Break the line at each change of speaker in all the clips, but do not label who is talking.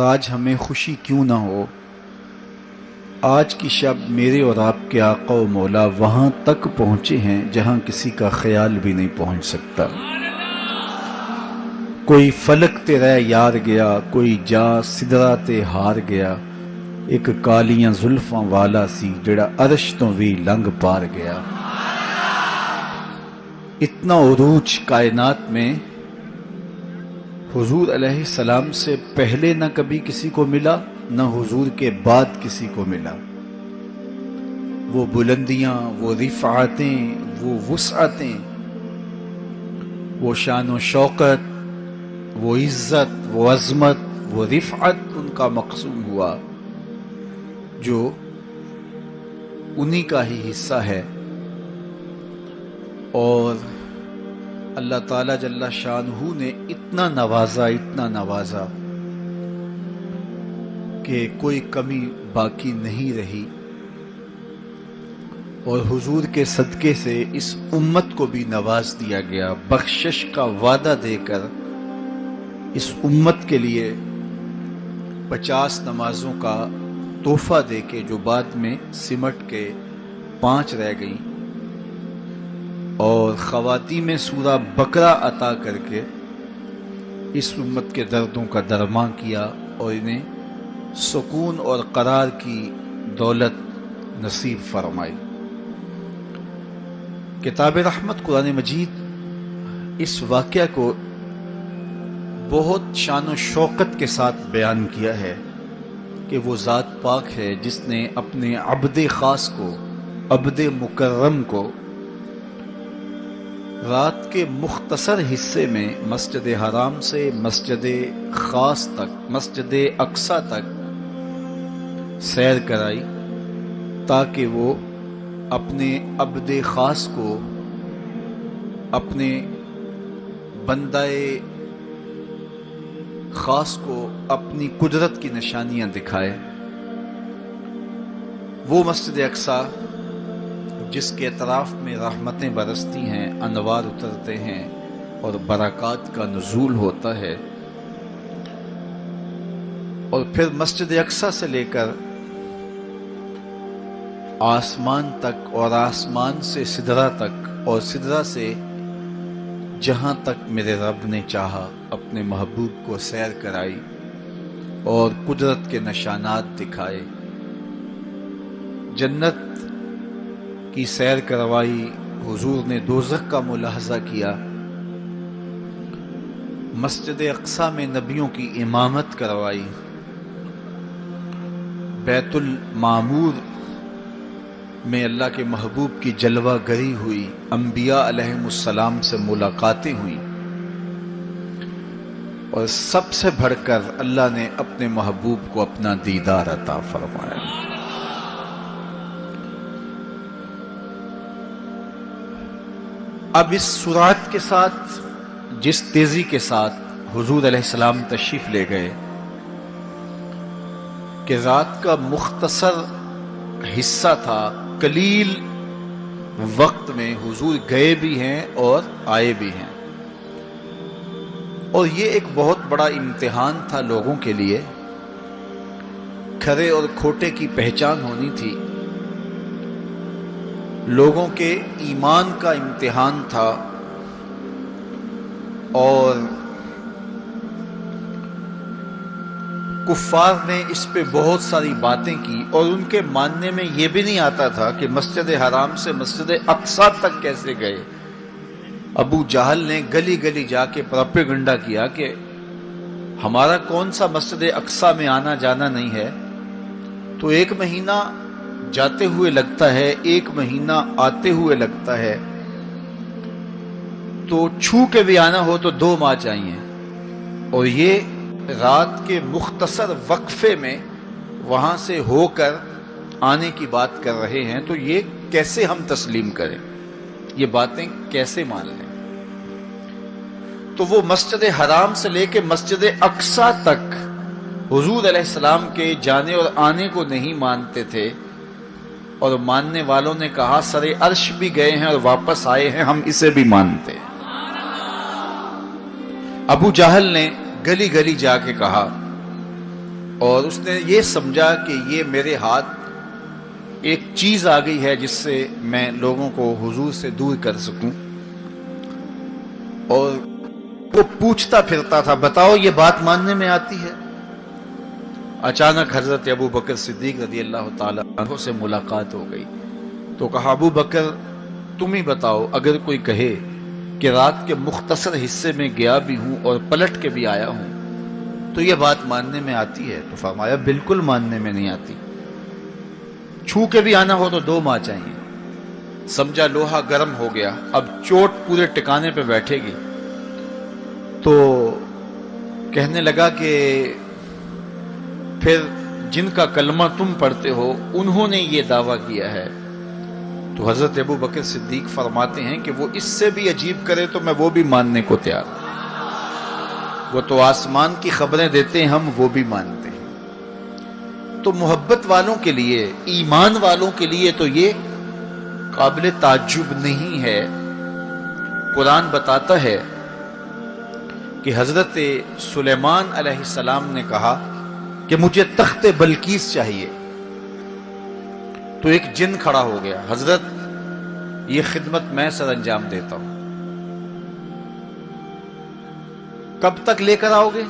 آج ہمیں خوشی کیوں نہ ہو، آج کی شب میرے اور آپ کے آقا و مولا وہاں تک پہنچے ہیں جہاں کسی کا خیال بھی نہیں پہنچ سکتا۔ کوئی فلک تے رہ یار گیا، کوئی جا سدرا تے ہار گیا، ایک کالیاں زلفاں والا سی جڑا عرش تو بھی لنگ پار گیا۔ اتنا عروج کائنات میں حضور علیہ السلام سے پہلے نہ کبھی کسی کو ملا، نہ حضور کے بعد کسی کو ملا۔ وہ بلندیاں، وہ رفعتیں، وہ وسعتیں، وہ شان و شوکت، وہ عزت، وہ عظمت، وہ رفعت ان کا مقسوم ہوا جو انہی کا ہی حصہ ہے۔ اور اللہ تعالیٰ جل شانہ نے اتنا نوازا کہ کوئی کمی باقی نہیں رہی، اور حضور کے صدقے سے اس امت کو بھی نواز دیا گیا، بخشش کا وعدہ دے کر اس امت کے لیے 50 نمازوں کا تحفہ دے کے، جو بعد میں سمٹ کے 5 رہ گئیں، اور خواتین سورہ بقرہ عطا کر کے اس امت کے دردوں کا درمان کیا اور انہیں سکون اور قرار کی دولت نصیب فرمائی۔ کتاب رحمت قرآن مجید اس واقعہ کو بہت شان و شوکت کے ساتھ بیان کیا ہے کہ وہ ذات پاک ہے جس نے اپنے عبد خاص کو، عبد مکرم کو، رات کے مختصر حصے میں مسجد حرام سے مسجد خاص تک، مسجد اقصی تک سیر کرائی، تاکہ وہ اپنے عبد خاص کو، اپنے بندہ خاص کو اپنی قدرت کی نشانیاں دکھائے۔ وہ مسجد اقصی جس کے اطراف میں رحمتیں برستی ہیں، انوار اترتے ہیں اور برکات کا نزول ہوتا ہے، اور پھر مسجد اقصی سے لے کر آسمان تک، اور آسمان سے سدرہ تک، اور سدرہ سے جہاں تک میرے رب نے چاہا اپنے محبوب کو سیر کرائی اور قدرت کے نشانات دکھائے۔ جنت کی سیر کروائی، حضور نے دوزخ کا ملاحظہ کیا، مسجد اقصی میں نبیوں کی امامت کروائی، بیت المعمور میں اللہ کے محبوب کی جلوہ گری ہوئی، انبیاء علیہم السلام سے ملاقاتیں ہوئیں، اور سب سے بڑھ کر اللہ نے اپنے محبوب کو اپنا دیدار عطا فرمایا۔ اب اس سرعت کے ساتھ، جس تیزی کے ساتھ حضور علیہ السلام تشریف لے گئے کہ رات کا مختصر حصہ تھا، قلیل وقت میں حضور گئے بھی ہیں اور آئے بھی ہیں، اور یہ ایک بہت بڑا امتحان تھا لوگوں کے لیے۔ کھرے اور کھوٹے کی پہچان ہونی تھی، لوگوں کے ایمان کا امتحان تھا، اور کفار نے اس پہ بہت ساری باتیں کی، اور ان کے ماننے میں یہ بھی نہیں آتا تھا کہ مسجد حرام سے مسجد اقصی تک کیسے گئے۔ ابو جہل نے گلی گلی جا کے پروپیگنڈا کیا کہ ہمارا کون سا مسجد اقصی میں آنا جانا نہیں ہے، تو 1 مہینہ جاتے ہوئے لگتا ہے، 1 مہینہ آتے ہوئے لگتا ہے، تو چھو کے بھی آنا ہو تو 2 ماہ چاہیے، اور یہ رات کے مختصر وقفے میں وہاں سے ہو کر آنے کی بات کر رہے ہیں، تو یہ کیسے ہم تسلیم کریں، یہ باتیں کیسے مان لیں؟ تو وہ مسجد حرام سے لے کے مسجد اقصی تک حضور علیہ السلام کے جانے اور آنے کو نہیں مانتے تھے، اور ماننے والوں نے کہا سر عرش بھی گئے ہیں اور واپس آئے ہیں، ہم اسے بھی مانتے ہیں۔ ابو جہل نے گلی گلی جا کے کہا اور اس نے یہ سمجھا کہ یہ میرے ہاتھ ایک چیز آ گئی ہے جس سے میں لوگوں کو حضور سے دور کر سکوں، اور وہ پوچھتا پھرتا تھا بتاؤ یہ بات ماننے میں آتی ہے؟ اچانک حضرت ابو بکر صدیق رضی اللہ تعالی عنہ سے ملاقات ہو گئی تو کہا ابو بکر تم ہی بتاؤ، اگر کوئی کہے کہ رات کے مختصر حصے میں گیا بھی ہوں اور پلٹ کے بھی آیا ہوں تو یہ بات ماننے میں آتی ہے؟ تو فرمایا بالکل ماننے میں نہیں آتی، چھو کے بھی آنا ہو تو 2 ماہ چاہیے۔ سمجھا لوہا گرم ہو گیا، اب چوٹ پورے ٹکانے پہ بیٹھے گی، تو کہنے لگا کہ پھر جن کا کلمہ تم پڑھتے ہو انہوں نے یہ دعویٰ کیا ہے۔ تو حضرت ابو بکر صدیق فرماتے ہیں کہ وہ اس سے بھی عجیب کرے تو میں وہ بھی ماننے کو تیار ہوں، وہ تو آسمان کی خبریں دیتے ہیں، ہم وہ بھی مانتے ہیں۔ تو محبت والوں کے لیے، ایمان والوں کے لیے تو یہ قابل تعجب نہیں ہے۔ قرآن بتاتا ہے کہ حضرت سلیمان علیہ السلام نے کہا کہ مجھے تخت بلقیس چاہیے، تو ایک جن کھڑا ہو گیا، حضرت یہ خدمت میں سر انجام دیتا ہوں، کب تک لے کر آؤ گے؟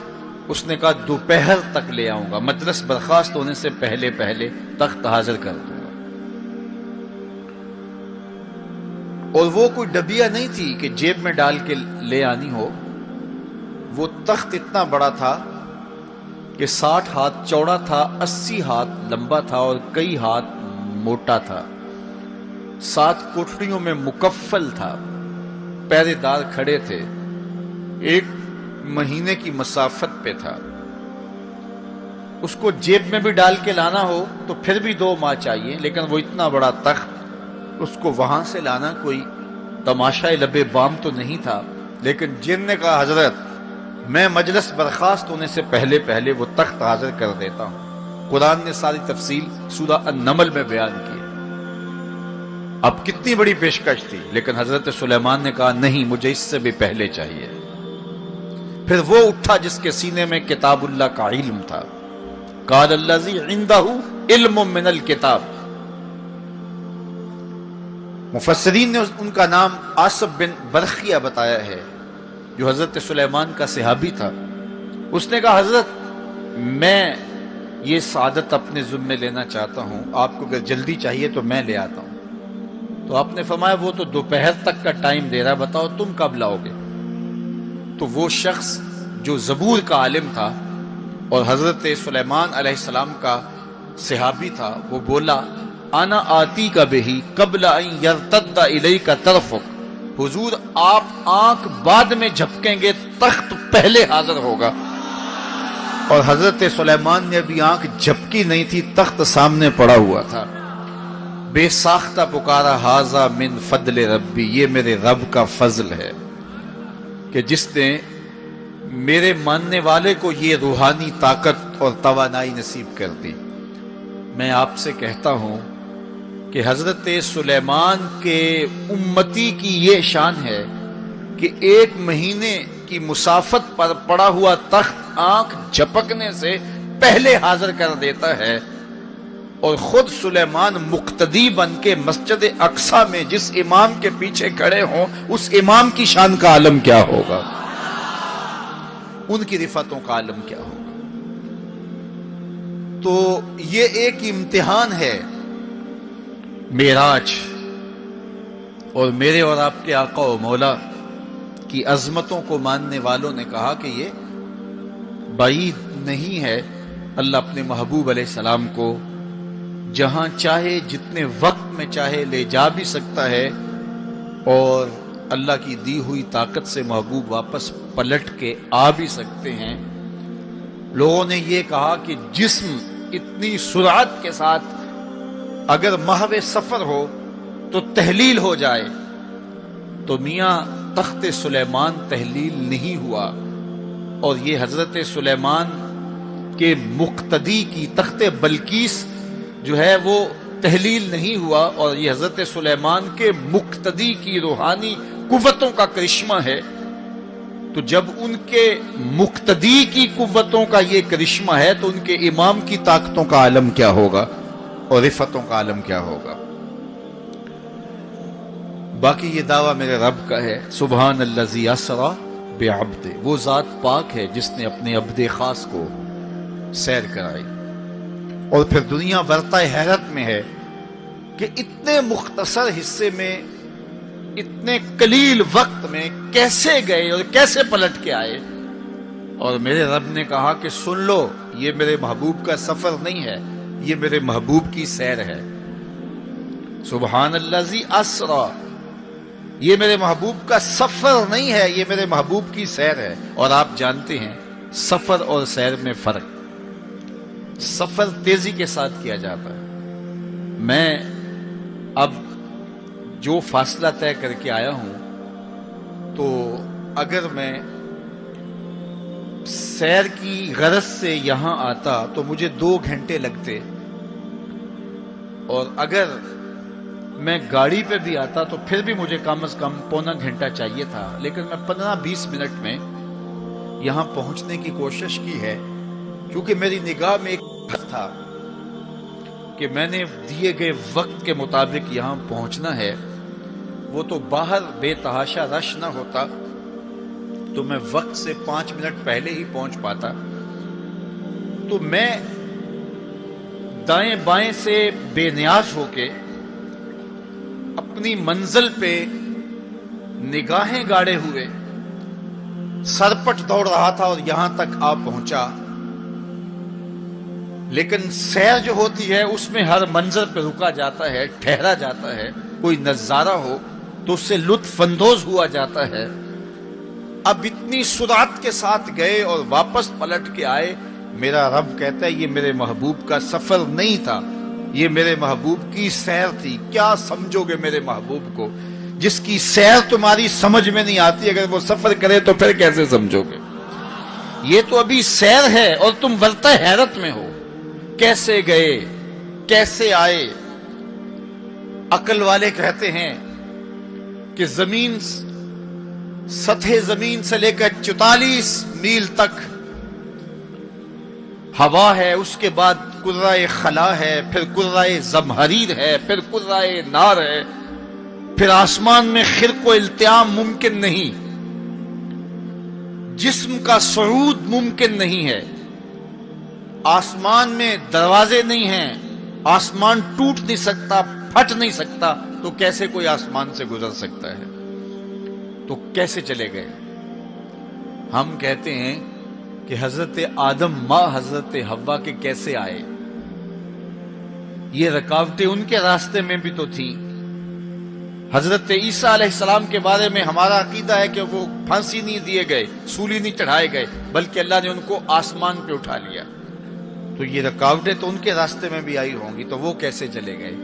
اس نے کہا دوپہر تک لے آؤں گا، مجلس برخاست ہونے سے پہلے پہلے تخت حاضر کر دوں گا۔ اور وہ کوئی ڈبیا نہیں تھی کہ جیب میں ڈال کے لے آنی ہو، وہ تخت اتنا بڑا تھا کہ 60 ہاتھ چوڑا تھا، 80 ہاتھ لمبا تھا اور کئی ہاتھ موٹا تھا، 7 کوٹڑیوں میں مکفل تھا، پہرے دار کھڑے تھے، 1 مہینے کی مسافت پہ تھا۔ اس کو جیب میں بھی ڈال کے لانا ہو تو پھر بھی 2 ماہ چاہیے، لیکن وہ اتنا بڑا تخت، اس کو وہاں سے لانا کوئی تماشائے لبے بام تو نہیں تھا۔ لیکن جن نے کہا حضرت میں مجلس برخاست ہونے سے پہلے پہلے وہ تخت حاضر کر دیتا ہوں۔ قرآن نے ساری تفصیل سورہ النمل میں بیان کی۔ اب کتنی بڑی پیشکش تھی، لیکن حضرت سلیمان نے کہا نہیں، مجھے اس سے بھی پہلے چاہیے۔ پھر وہ اٹھا جس کے سینے میں کتاب اللہ کا علم تھا، قال الذی عندہ علم من الکتاب۔ مفسرین نے ان کا نام آصف بن برخیہ بتایا ہے، جو حضرت سلیمان کا صحابی تھا۔ اس نے کہا حضرت میں یہ سعادت اپنے ذمہ لینا چاہتا ہوں، آپ کو اگر جلدی چاہیے تو میں لے آتا ہوں۔ تو آپ نے فرمایا وہ تو دوپہر تک کا ٹائم دے رہا، بتاؤ تم کب لاؤ گے؟ تو وہ شخص جو زبور کا عالم تھا اور حضرت سلیمان علیہ السلام کا صحابی تھا، وہ بولا انا آتی کا بہی قبل ان یرتد الیک طرفک، حضور آپ آنکھ بعد میں جھپکیں گے، تخت پہلے حاضر ہوگا۔ اور حضرت سلیمان نے ابھی آنکھ جھپکی نہیں تھی، تخت سامنے پڑا ہوا تھا۔ بے ساختہ پکارا ھذا من فضل ربی، یہ میرے رب کا فضل ہے کہ جس نے میرے ماننے والے کو یہ روحانی طاقت اور توانائی نصیب کر دی۔ میں آپ سے کہتا ہوں کہ حضرت سلیمان کے امتی کی یہ شان ہے کہ 1 مہینے کی مسافت پر پڑا ہوا تخت آنکھ جھپکنے سے پہلے حاضر کر دیتا ہے، اور خود سلیمان مقتدی بن کے مسجد اقصی میں جس امام کے پیچھے کھڑے ہوں اس امام کی شان کا عالم کیا ہوگا، ان کی رفعتوں کا عالم کیا ہوگا۔ تو یہ ایک امتحان ہے معراج، اور میرے اور آپ کے آقا و مولا کی عظمتوں کو ماننے والوں نے کہا کہ یہ بعید نہیں ہے، اللہ اپنے محبوب علیہ السلام کو جہاں چاہے جتنے وقت میں چاہے لے جا بھی سکتا ہے، اور اللہ کی دی ہوئی طاقت سے محبوب واپس پلٹ کے آ بھی سکتے ہیں۔ لوگوں نے یہ کہا کہ جسم اتنی سرعت کے ساتھ اگر محو سفر ہو تو تحلیل ہو جائے، تو میاں تخت سلیمان تحلیل نہیں ہوا، اور یہ حضرت سلیمان کے مقتدی کی تخت بلقیس جو ہے وہ تحلیل نہیں ہوا، اور یہ حضرت سلیمان کے مقتدی کی روحانی قوتوں کا کرشمہ ہے تو جب ان کے مقتدی کی قوتوں کا یہ کرشمہ ہے تو ان کے امام کی طاقتوں کا عالم کیا ہوگا اور رفتوں کا عالم کیا ہوگا. باقی یہ دعویٰ میرے رب کا ہے، سبحان الذی اسری بعبدہ، وہ ذات پاک ہے جس نے اپنے عبد خاص کو سیر کرائی. اور پھر دنیا ورطہ حیرت میں ہے کہ اتنے مختصر حصے میں، اتنے قلیل وقت میں کیسے گئے اور کیسے پلٹ کے آئے. اور میرے رب نے کہا کہ سن لو، یہ میرے محبوب کا سفر نہیں ہے، یہ میرے محبوب کی سیر ہے. سبحان الذی اسری، یہ میرے محبوب کا سفر نہیں ہے، یہ میرے محبوب کی سیر ہے. اور آپ جانتے ہیں سفر اور سیر میں فرق. سفر تیزی کے ساتھ کیا جاتا ہے. میں اب جو فاصلہ طے کر کے آیا ہوں تو اگر میں سیر کی غرض سے یہاں آتا تو مجھے 2 گھنٹے لگتے، اور اگر میں گاڑی پہ بھی آتا تو پھر بھی مجھے کم از کم پونا گھنٹہ چاہیے تھا. لیکن میں 15-20 منٹ میں یہاں پہنچنے کی کوشش کی ہے، کیونکہ میری نگاہ میں ایک تھا کہ میں نے دیے گئے وقت کے مطابق یہاں پہنچنا ہے. وہ تو باہر بے تحاشا رش نہ ہوتا تو میں وقت سے 5 منٹ پہلے ہی پہنچ پاتا. تو میں دائیں بائیں سے بے نیاز ہو کے اپنی منزل پہ نگاہیں گاڑے ہوئے سرپٹ دوڑ رہا تھا اور یہاں تک آ پہنچا. لیکن سیر جو ہوتی ہے اس میں ہر منظر پہ رکا جاتا ہے، ٹھہرا جاتا ہے، کوئی نظارہ ہو تو اس سے لطف اندوز ہوا جاتا ہے. اب اتنی سرعت کے ساتھ گئے اور واپس پلٹ کے آئے. میرا رب کہتا ہے یہ میرے محبوب کا سفر نہیں تھا، یہ میرے محبوب کی سیر تھی. کیا سمجھو گے میرے محبوب کو؟ جس کی سیر تمہاری سمجھ میں نہیں آتی، اگر وہ سفر کرے تو پھر کیسے سمجھو گے؟ یہ تو ابھی سیر ہے اور تم ورطہ حیرت میں ہو. کیسے گئے، کیسے آئے؟ عقل والے کہتے ہیں کہ زمین، سطح زمین سے لے کر 44 میل تک ہوا ہے، اس کے بعد کرۂ خلا ہے، پھر کرۂ زمہریر ہے، پھر کرۂ نار ہے، پھر آسمان میں خرق و التیام ممکن نہیں، جسم کا صعود ممکن نہیں ہے، آسمان میں دروازے نہیں ہیں، آسمان ٹوٹ نہیں سکتا، پھٹ نہیں سکتا، تو کیسے کوئی آسمان سے گزر سکتا ہے؟ تو کیسے چلے گئے؟ ہم کہتے ہیں کہ حضرت آدم ماں حضرت حوا کے کیسے آئے؟ یہ رکاوٹیں ان کے راستے میں بھی تو تھیں. حضرت عیسیٰ علیہ السلام کے بارے میں ہمارا عقیدہ ہے کہ وہ پھانسی نہیں دیے گئے، سولی نہیں چڑھائے گئے، بلکہ اللہ نے ان کو آسمان پہ اٹھا لیا. تو یہ رکاوٹیں تو ان کے راستے میں بھی آئی ہوں گی، تو وہ کیسے چلے گئے؟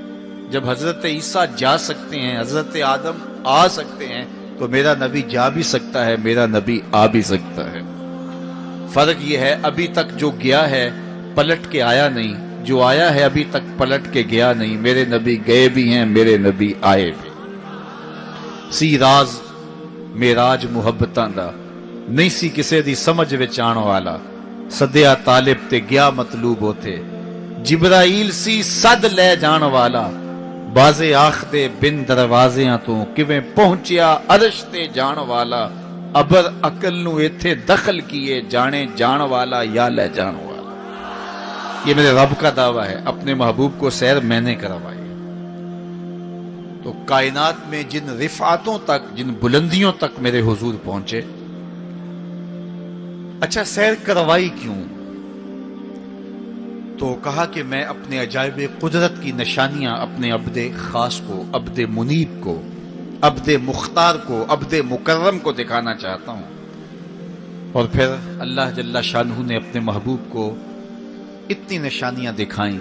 جب حضرت عیسیٰ جا سکتے ہیں، حضرت آدم آ سکتے ہیں، تو میرا نبی جا بھی سکتا ہے، میرا نبی آ بھی سکتا ہے. فرق یہ ہے ابھی تک جو گیا ہے پلٹ کے آیا نہیں، جو آیا ہے ابھی تک پلٹ کے گیا نہیں. میرے نبی گئے بھی ہیں، میرے نبی آئے بھی. سی راز معراج محبتاں دا نہیں سی کسے دی سمجھ وچ آن والا، سدیا طالب تے گیا مطلوب ہوتے، جبرائیل سی صد لے جان والا، بازے آخدے بن دروازیاں تو کیویں پہنچیا عرش تے جان والا، ابر عقل نو ایتھے دخل کیے جانے جان والا یا لے جان والا. یہ میرے رب کا دعویٰ ہے، اپنے محبوب کو سیر میں نے کروائی. تو کائنات میں جن رفعتوں تک، جن بلندیوں تک میرے حضور پہنچے. اچھا سیر کروائی کیوں؟ تو کہا کہ میں اپنے عجائب قدرت کی نشانیاں اپنے عبد خاص کو، عبد منیب کو، عبد مختار کو، عبد مکرم کو دکھانا چاہتا ہوں. اور پھر اللہ جل شانہ نے اپنے محبوب کو اتنی نشانیاں دکھائیں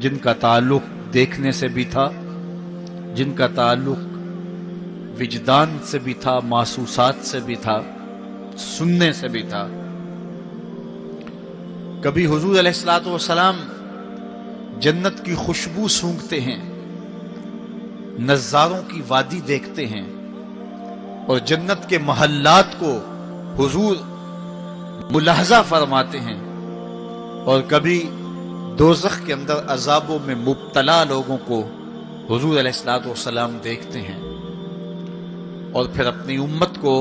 جن کا تعلق دیکھنے سے بھی تھا، جن کا تعلق وجدان سے بھی تھا، محسوسات سے بھی تھا، سننے سے بھی تھا. کبھی حضور علیہ الصلوۃ والسلام جنت کی خوشبو سونگھتے ہیں، نظاروں کی وادی دیکھتے ہیں، اور جنت کے محلات کو حضور ملاحظہ فرماتے ہیں اور کبھی دوزخ کے اندر عذابوں میں مبتلا لوگوں کو حضور علیہ الصلوۃ والسلام دیکھتے ہیں، اور پھر اپنی امت کو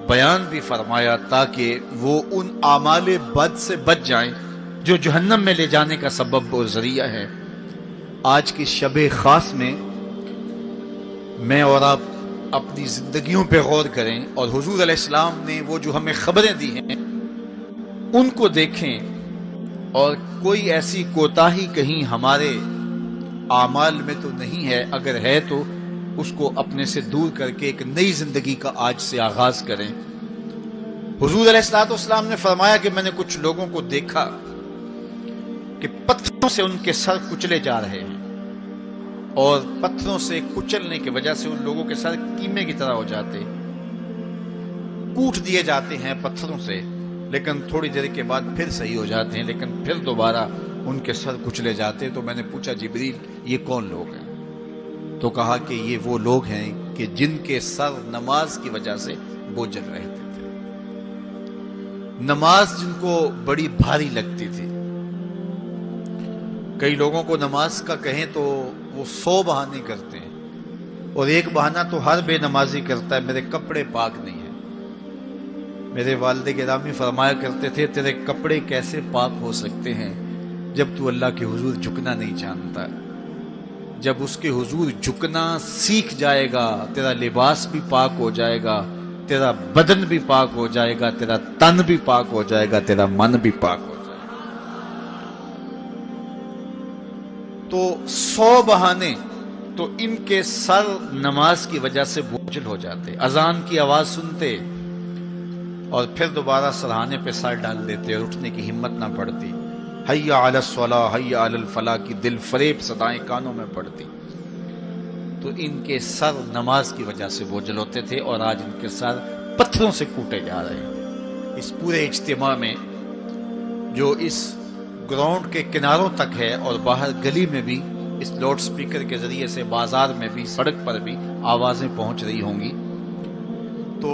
بیان بھی فرمایا تاکہ وہ ان اعمال بد سے بچ جائیں جو جہنم میں لے جانے کا سبب اور ذریعہ ہے۔ آج کی شب خاص میں اور آپ اپنی زندگیوں پہ غور کریں اور حضور علیہ السلام نے وہ جو ہمیں خبریں دی ہیں ان کو دیکھیں، اور کوئی ایسی کوتاہی کہیں ہمارے اعمال میں تو نہیں ہے، اگر ہے تو اس کو اپنے سے دور کر کے ایک نئی زندگی کا آج سے آغاز کریں۔ حضور علیہ الصلوۃ والسلام نے فرمایا کہ میں نے کچھ لوگوں کو دیکھا کہ پتھروں سے ان کے سر کچلے جا رہے ہیں، اور پتھروں سے کچلنے کی وجہ سے ان لوگوں کے سر کیمے کی طرح ہو جاتے، کوٹ دیے جاتے ہیں پتھروں سے، لیکن تھوڑی دیر کے بعد پھر صحیح ہو جاتے ہیں، لیکن پھر دوبارہ ان کے سر کچلے جاتے۔ تو میں نے پوچھا جبریل یہ کون لوگ ہیں؟ تو کہا کہ یہ وہ لوگ ہیں کہ جن کے سر نماز کی وجہ سے بوجھل رہتے تھے، نماز جن کو بڑی بھاری لگتی تھی۔ کئی لوگوں کو نماز کا کہیں تو وہ 100 بہانے کرتے ہیں، اور ایک بہانہ تو ہر بے نمازی کرتا ہے، میرے کپڑے پاک نہیں ہیں۔ میرے والد گرامی فرمایا کرتے تھے تیرے کپڑے کیسے پاک ہو سکتے ہیں جب تو اللہ کے حضور جھکنا نہیں جانتا؟ جب اس کے حضور جھکنا سیکھ جائے گا تیرا لباس بھی پاک ہو جائے گا، تیرا بدن بھی پاک ہو جائے گا، تیرا تن بھی پاک ہو جائے گا، تیرا من بھی پاک ہو جائے گا۔ تو 100 بہانے تو ان کے سر نماز کی وجہ سے بوجھل ہو جاتے، اذان کی آواز سنتے اور پھر دوبارہ سرہانے پہ سر ڈال دیتے اور اٹھنے کی ہمت نہ پڑتی۔ حی علی الصلاۃ حی علی الفلاح کی دل فریب صدائیں کانوں میں پڑتی۔ تو ان کے سر نماز کی وجہ سے بوجھل ہوتے تھے، اور آج ان کے سر پتھروں سے کوٹے جا رہے ہیں۔ اس پورے اجتماع میں جو اس گراؤنڈ کے کناروں تک ہے اور باہر گلی میں بھی اس لاؤڈ سپیکر کے ذریعے سے، بازار میں بھی، سڑک پر بھی آوازیں پہنچ رہی ہوں گی، تو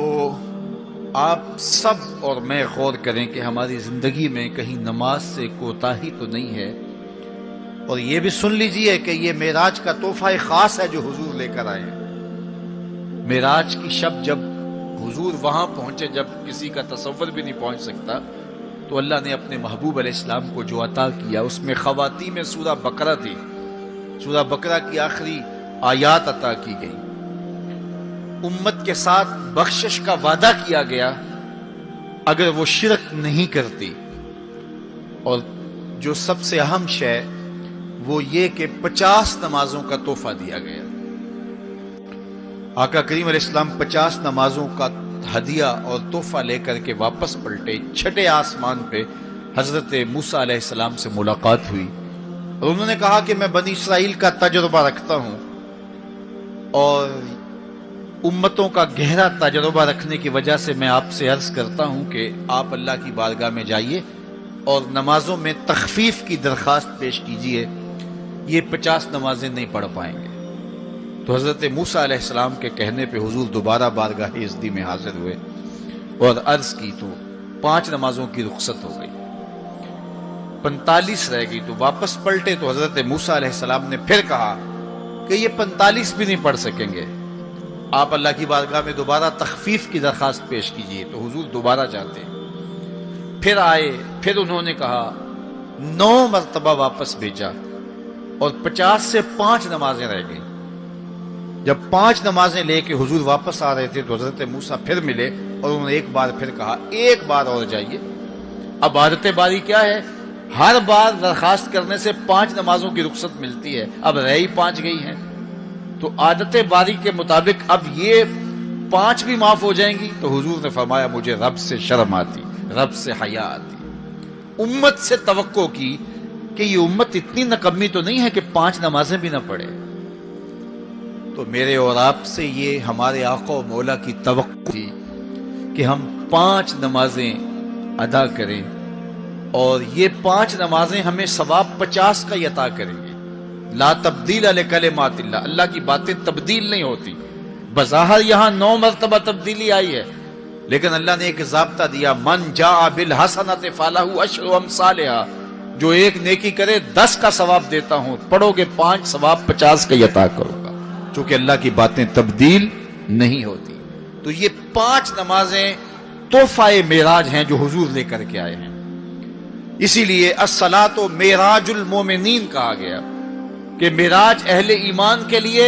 آپ سب اور میں غور کریں کہ ہماری زندگی میں کہیں نماز سے کوتاہی تو نہیں ہے، اور یہ بھی سن لیجئے کہ یہ معراج کا تحفہ خاص ہے جو حضور لے کر آئے ہیں۔ معراج کی شب جب حضور وہاں پہنچے، جب کسی کا تصور بھی نہیں پہنچ سکتا، تو اللہ نے اپنے محبوب علیہ السلام کو جو عطا کیا اس میں خواتین میں سورہ بقرہ تھی، سورہ بقرہ کی آخری آیات عطا کی گئی، امت کے ساتھ بخشش کا وعدہ کیا گیا اگر وہ شرک نہیں کرتی، اور جو سب سے اہم شے وہ یہ کہ 50 نمازوں کا تحفہ دیا گیا۔ آقا کریم علیہ السلام 50 نمازوں کا ہدیہ اور تحفہ لے کر کے واپس پلٹے۔ چھٹے آسمان پہ حضرت موسیٰ علیہ السلام سے ملاقات ہوئی، اور انہوں نے کہا کہ میں بنی اسرائیل کا تجربہ رکھتا ہوں، اور امتوں کا گہرا تجربہ رکھنے کی وجہ سے میں آپ سے عرض کرتا ہوں کہ آپ اللہ کی بارگاہ میں جائیے اور نمازوں میں تخفیف کی درخواست پیش کیجیے، یہ 50 نمازیں نہیں پڑھ پائیں گے۔ تو حضرت موسیٰ علیہ السلام کے کہنے پہ حضور دوبارہ بارگاہ عزتی میں حاضر ہوئے اور عرض کی، تو 5 نمازوں کی رخصت ہو گئی، 45 رہ گئی، تو واپس پلٹے تو حضرت موسیٰ علیہ السلام نے پھر کہا کہ یہ 45 بھی نہیں پڑھ سکیں گے، آپ اللہ کی بارگاہ میں دوبارہ تخفیف کی درخواست پیش کیجیے۔ تو حضور دوبارہ جاتے، پھر آئے، پھر انہوں نے کہا، 9 مرتبہ واپس بھیجا، اور 50 سے 5 نمازیں رہ گئیں۔ جب 5 نمازیں لے کے حضور واپس آ رہے تھے تو حضرت موسیٰ پھر ملے، اور انہوں نے ایک بار پھر کہا، ایک بار اور جائیے۔ اب عادت باری کیا ہے، ہر بار درخواست کرنے سے 5 نمازوں کی رخصت ملتی ہے، اب رہ ہی 5 گئی ہیں، تو عادت باری کے مطابق اب یہ 5 بھی معاف ہو جائیں گی۔ تو حضور نے فرمایا، مجھے رب سے شرم آتی، رب سے حیا آتی۔ امت سے توقع کی کہ یہ امت اتنی نکمی تو نہیں ہے کہ 5 نمازیں بھی نہ پڑھے۔ تو میرے اور آپ سے یہ ہمارے آقا و مولا کی توقع تھی کہ ہم 5 نمازیں ادا کریں، اور یہ 5 نمازیں ہمیں ثواب 50 کا ہی عطا کریں گے۔ لا تبدیل لکلمات اللہ، اللہ کی باتیں تبدیل نہیں ہوتی۔ بظاہر یہاں 9 مرتبہ تبدیلی آئی ہے، لیکن اللہ نے ایک ضابطہ دیا، من جاء بالحسنۃ فلہ عشر امثالھا، جو ایک نیکی کرے 10 کا ثواب دیتا ہوں، پڑھو گے 5 ثواب 50 کا عطا کروں گا، چونکہ اللہ کی باتیں تبدیل نہیں ہوتی۔ تو یہ 5 نمازیں تحفہ معراج ہیں جو حضور لے کر کے آئے ہیں، اسی لیے الصلاۃ معراج المومنین کہا گیا کہ معراج اہل ایمان کے لیے،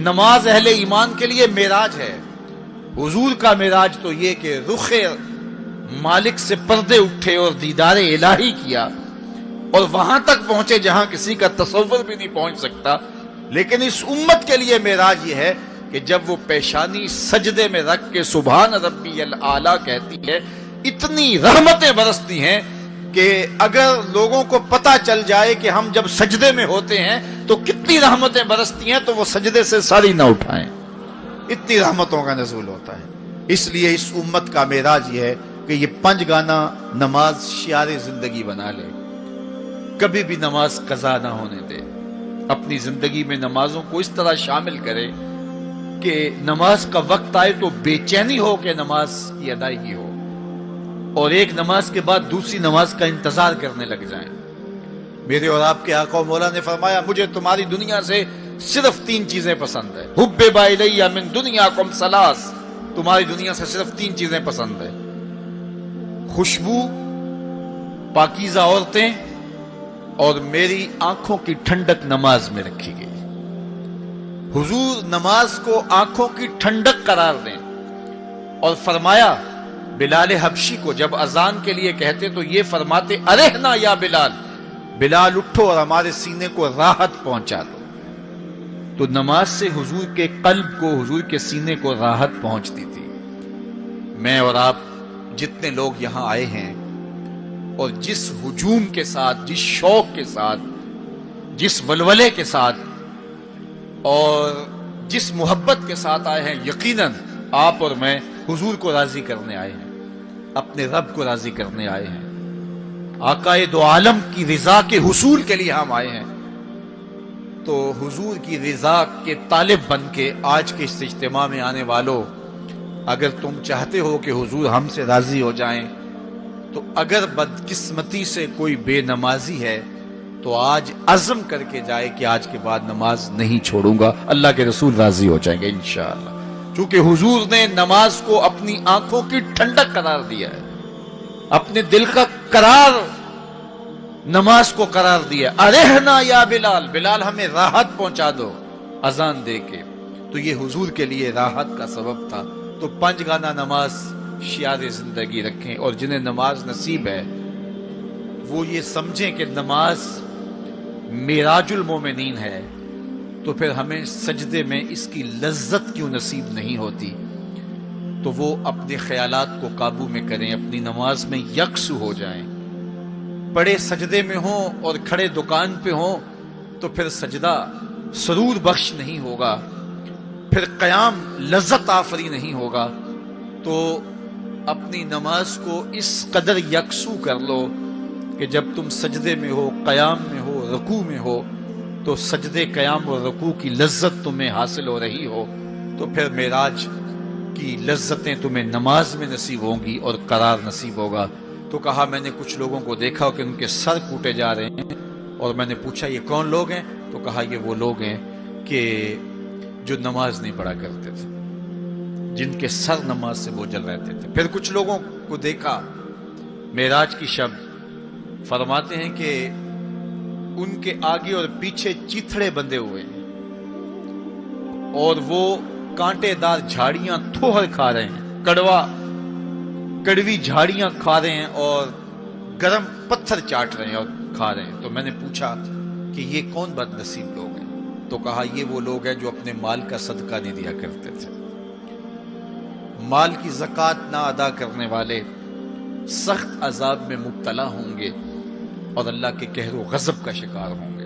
نماز اہل ایمان کے لیے معراج ہے۔ حضور کا معراج تو یہ کہ رخ مالک سے پردے اٹھے اور دیدار الہی کیا، اور وہاں تک پہنچے جہاں کسی کا تصور بھی نہیں پہنچ سکتا۔ لیکن اس امت کے لیے معراج یہ ہے کہ جب وہ پیشانی سجدے میں رکھ کے سبحان ربی الاعلیٰ کہتی ہے، اتنی رحمتیں برستی ہیں کہ اگر لوگوں کو پتہ چل جائے کہ ہم جب سجدے میں ہوتے ہیں تو کتنی رحمتیں برستی ہیں، تو وہ سجدے سے ساری نہ اٹھائیں، اتنی رحمتوں کا نزول ہوتا ہے۔ اس لیے اس امت کا معراج یہ ہے کہ یہ 5 گانا نماز شعار زندگی بنا لے، کبھی بھی نماز قضا نہ ہونے دے، اپنی زندگی میں نمازوں کو اس طرح شامل کرے کہ نماز کا وقت آئے تو بے چینی ہو کہ نماز کی ادائیگی ہو، اور ایک نماز کے بعد دوسری نماز کا انتظار کرنے لگ جائیں۔ میرے اور آپ کے آقا و مولا نے فرمایا، مجھے تمہاری دنیا سے صرف 3 چیزیں پسند ہے، حبب الی من دنیاکم ثلاث، تمہاری دنیا سے صرف 3 چیزیں پسند ہے، خوشبو، پاکیزہ عورتیں، اور میری آنکھوں کی ٹھنڈک نماز میں رکھی گئی۔ حضور نماز کو آنکھوں کی ٹھنڈک قرار دیں، اور فرمایا بلال حبشی کو جب اذان کے لیے کہتے تو یہ فرماتے، ارحنا یا بلال، بلال اٹھو اور ہمارے سینے کو راحت پہنچا دو۔ تو نماز سے حضور کے قلب کو، حضور کے سینے کو راحت پہنچتی تھی۔ میں اور آپ جتنے لوگ یہاں آئے ہیں، اور جس ہجوم کے ساتھ، جس شوق کے ساتھ، جس ولولے کے ساتھ اور جس محبت کے ساتھ آئے ہیں، یقیناً آپ اور میں حضور کو راضی کرنے آئے ہیں، اپنے رب کو راضی کرنے آئے ہیں، آقائے دو عالم کی رضا کے حصول کے لیے ہم آئے ہیں۔ تو حضور کی رضا کے طالب بن کے آج کے اس اجتماع میں آنے والوں، اگر تم چاہتے ہو کہ حضور ہم سے راضی ہو جائیں، تو اگر بدقسمتی سے کوئی بے نمازی ہے تو آج عزم کر کے جائے کہ آج کے بعد نماز نہیں چھوڑوں گا، اللہ کے رسول راضی ہو جائیں گے انشاءاللہ، چونکہ حضور نے نماز کو اپنی آنکھوں کی ٹھنڈک قرار دیا ہے، اپنے دل کا قرار نماز کو قرار دیا۔ ارحنا یا بلال، بلال ہمیں راحت پہنچا دو اذان دے کے، تو یہ حضور کے لیے راحت کا سبب تھا۔ تو 5 گانا نماز شعار زندگی رکھیں، اور جنہیں نماز نصیب ہے وہ یہ سمجھیں کہ نماز معراج المومنین ہے، تو پھر ہمیں سجدے میں اس کی لذت کیوں نصیب نہیں ہوتی؟ تو وہ اپنے خیالات کو قابو میں کریں، اپنی نماز میں یکسو ہو جائیں، پڑے سجدے میں ہوں اور کھڑے دکان پہ ہوں تو پھر سجدہ سرور بخش نہیں ہوگا، پھر قیام لذت آفری نہیں ہوگا۔ تو اپنی نماز کو اس قدر یکسو کر لو کہ جب تم سجدے میں ہو، قیام میں ہو، رکوع میں ہو، تو سجدے، قیام اور رکوع کی لذت تمہیں حاصل ہو رہی ہو، تو پھر معراج کی لذتیں تمہیں نماز میں نصیب ہوں گی اور قرار نصیب ہوگا۔ تو کہا میں نے کچھ لوگوں کو دیکھا کہ ان کے سر کوٹے جا رہے ہیں، اور میں نے پوچھا یہ کون لوگ ہیں؟ تو کہا یہ وہ لوگ ہیں کہ جو نماز نہیں پڑھا کرتے تھے، جن کے سر نماز سے بوجھل رہتے تھے۔ پھر کچھ لوگوں کو دیکھا معراج کی شب، فرماتے ہیں کہ ان کے آگے اور پیچھے چیتھڑے بندھے ہوئے ہیں، اور وہ کانٹے دار جھاڑیاں تھوہر کھا رہے ہیں، کڑوی جھاڑیاں کھا رہے ہیں، اور گرم پتھر چاٹ رہے ہیں اور کھا رہے ہیں۔ تو میں نے پوچھا کہ یہ کون بد نصیب لوگ ہیں؟ تو کہا یہ وہ لوگ ہیں جو اپنے مال کا صدقہ نہیں دیا کرتے تھے، مال کی زکوٰۃ نہ ادا کرنے والے سخت عذاب میں مبتلا ہوں گے اور اللہ کے قہر و غضب کا شکار ہوں گے۔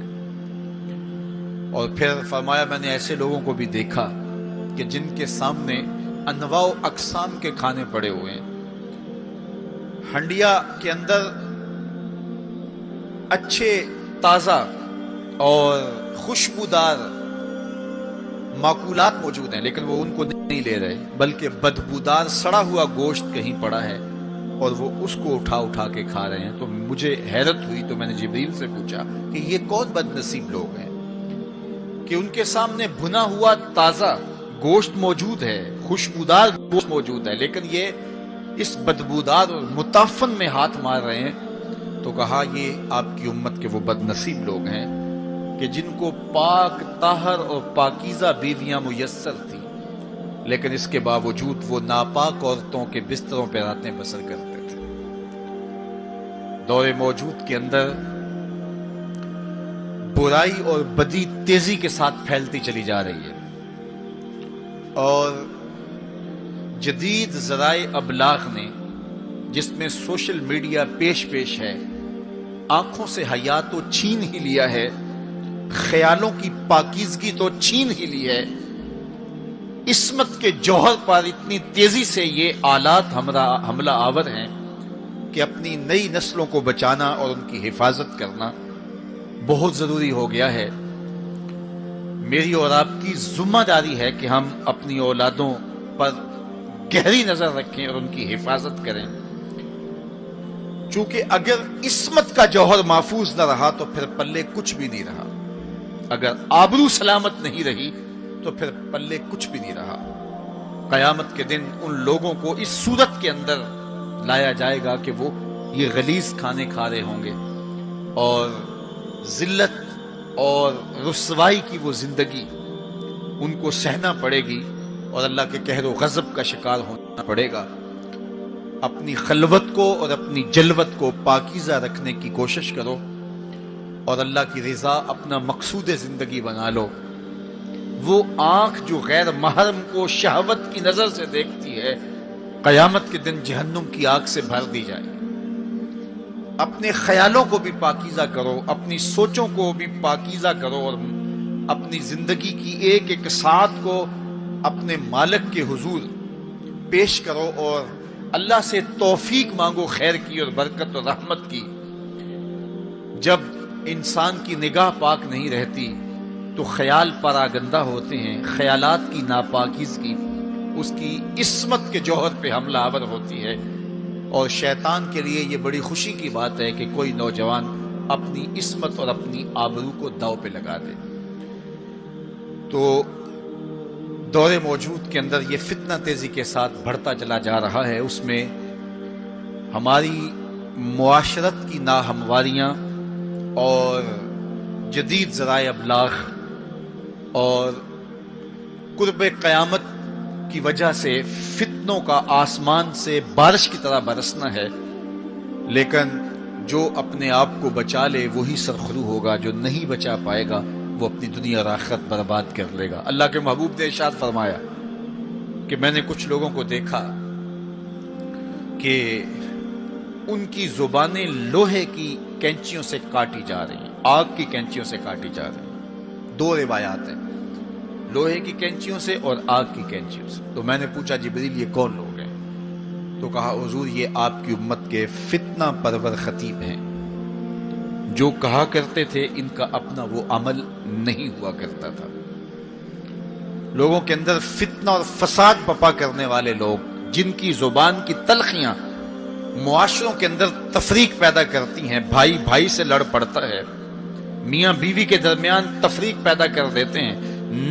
اور پھر فرمایا میں نے ایسے لوگوں کو بھی دیکھا کہ جن کے سامنے انواع و اقسام کے کھانے پڑے ہوئے ہیں، ہنڈیا کے اندر اچھے تازہ اور خوشبودار معقولات موجود ہیں لیکن وہ ان کو نہیں لے رہے، بلکہ بدبودار سڑا ہوا گوشت کہیں پڑا ہے اور وہ اس کو اٹھا اٹھا کے کھا رہے ہیں۔ تو مجھے حیرت ہوئی، تو میں نے جبریل سے پوچھا کہ یہ کون بد نصیب لوگ ہیں کہ ان کے سامنے بھنا ہوا تازہ گوشت موجود ہے، خوشبودار گوشت موجود ہے، لیکن یہ اس بدبودار اور متعفن میں ہاتھ مار رہے ہیں۔ تو کہا یہ آپ کی امت کے وہ بد نصیب لوگ ہیں کہ جن کو پاک طاہر اور پاکیزہ بیویاں میسر تھیں، لیکن اس کے باوجود وہ ناپاک عورتوں کے بستروں پہ راتیں بسر کرتے تھے۔ دور موجود کے اندر برائی اور بدی تیزی کے ساتھ پھیلتی چلی جا رہی ہے، اور جدید ذرائع ابلاغ نے، جس میں سوشل میڈیا پیش ہے، آنکھوں سے حیا تو چھین ہی لیا ہے، خیالوں کی پاکیزگی تو چھین ہی لی ہے، عصمت کے جوہر پر اتنی تیزی سے یہ آلات حملہ آور ہیں کہ اپنی نئی نسلوں کو بچانا اور ان کی حفاظت کرنا بہت ضروری ہو گیا ہے۔ میری اور آپ کی ذمہ داری ہے کہ ہم اپنی اولادوں پر گہری نظر رکھیں اور ان کی حفاظت کریں، چونکہ اگر عصمت کا جوہر محفوظ نہ رہا تو پھر پلے کچھ بھی نہیں رہا، اگر آبرو سلامت نہیں رہی تو پھر پلے کچھ بھی نہیں رہا۔ قیامت کے دن ان لوگوں کو اس صورت کے اندر لایا جائے گا کہ وہ یہ غلیظ کھانے کھا رہے ہوں گے، اور ذلت اور رسوائی کی وہ زندگی ان کو سہنا پڑے گی، اور اللہ کے قہر و غضب کا شکار ہونا پڑے گا۔ اپنی خلوت کو اور اپنی جلوت کو پاکیزہ رکھنے کی کوشش کرو، اور اللہ کی رضا اپنا مقصود زندگی بنا لو۔ وہ آنکھ جو غیر محرم کو شہوت کی نظر سے دیکھتی ہے، قیامت کے دن جہنم کی آگ سے بھر دی جائے۔ اپنے خیالوں کو بھی پاکیزہ کرو، اپنی سوچوں کو بھی پاکیزہ کرو، اور اپنی زندگی کی ایک ایک ساعت کو اپنے مالک کے حضور پیش کرو، اور اللہ سے توفیق مانگو خیر کی اور برکت اور رحمت کی۔ جب انسان کی نگاہ پاک نہیں رہتی تو خیال پراگندہ ہوتے ہیں، خیالات کی ناپاکیزگی اس کی عصمت کے جوہر پہ حملہ آور ہوتی ہے، اور شیطان کے لیے یہ بڑی خوشی کی بات ہے کہ کوئی نوجوان اپنی عصمت اور اپنی آبرو کو داؤ پہ لگا دے۔ تو دور موجود کے اندر یہ فتنہ تیزی کے ساتھ بڑھتا چلا جا رہا ہے، اس میں ہماری معاشرت کی ناہمواریاں اور جدید ذرائع ابلاغ اور قرب قیامت کی وجہ سے فتنوں کا آسمان سے بارش کی طرح برسنا ہے، لیکن جو اپنے آپ کو بچا لے وہی سرخرو ہوگا، جو نہیں بچا پائے گا وہ اپنی دنیا اور آخرت برباد کر لے گا۔ اللہ کے محبوب نے ارشاد فرمایا کہ میں نے کچھ لوگوں کو دیکھا کہ ان کی زبانیں لوہے کی کینچیوں سے کاٹی جا رہی ہیں، آگ کی کینچیوں سے کاٹی جا رہی ہیں۔ دو روایات ہیں، لوہے کی کینچیوں سے اور آگ کی کینچیوں سے۔ تو میں نے پوچھا جبریل یہ کون لوگ ہیں؟ تو کہا حضور یہ آپ کی امت کے فتنہ پرور خطیب ہیں، جو کہا کرتے تھے ان کا اپنا وہ عمل نہیں ہوا کرتا تھا۔ لوگوں کے اندر فتنہ اور فساد بپا کرنے والے لوگ، جن کی زبان کی تلخیاں معاشروں کے اندر تفریق پیدا کرتی ہیں، بھائی بھائی سے لڑ پڑتا ہے، میاں بیوی کے درمیان تفریق پیدا کر دیتے ہیں،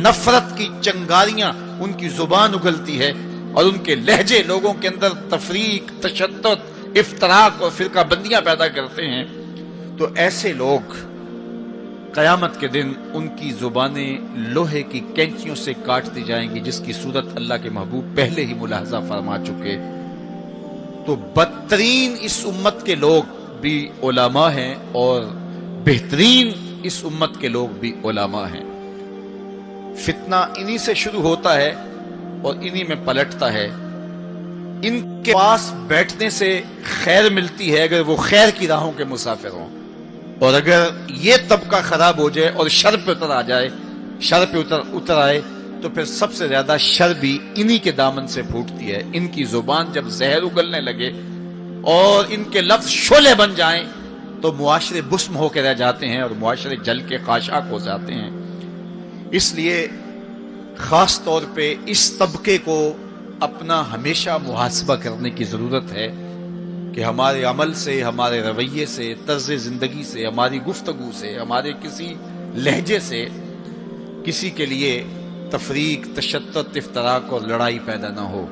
نفرت کی چنگاریاں ان کی زبان اگلتی ہے، اور ان کے لہجے لوگوں کے اندر تفریق، تشدد، افتراق اور فرقہ بندیاں پیدا کرتے ہیں۔ تو ایسے لوگ قیامت کے دن ان کی زبانیں لوہے کی کینچیوں سے کاٹ دی جائیں گی، جس کی صورت اللہ کے محبوب پہلے ہی ملاحظہ فرما چکے۔ تو بدترین اس امت کے لوگ بھی علماء ہیں، اور بہترین اس امت کے لوگ بھی علماء ہیں۔ فتنہ انہی سے شروع ہوتا ہے اور انہی میں پلٹتا ہے۔ ان کے پاس بیٹھنے سے خیر ملتی ہے اگر وہ خیر کی راہوں کے مسافر ہوں، اور اگر یہ طبقہ خراب ہو جائے اور شر پہ اتر آ جائے، شر پہ اتر آئے، تو پھر سب سے زیادہ شر بھی انہی کے دامن سے پھوٹتی ہے۔ ان کی زبان جب زہر اگلنے لگے اور ان کے لفظ شعلے بن جائیں تو معاشرے بسم ہو کے رہ جاتے ہیں اور معاشرے جل کے خاشاک ہو جاتے ہیں۔ اس لیے خاص طور پہ اس طبقے کو اپنا ہمیشہ محاسبہ کرنے کی ضرورت ہے کہ ہمارے عمل سے، ہمارے رویے سے، طرز زندگی سے، ہماری گفتگو سے، ہمارے کسی لہجے سے کسی کے لیے تفریق، تشتت، افتراق اور لڑائی پیدا نہ ہو۔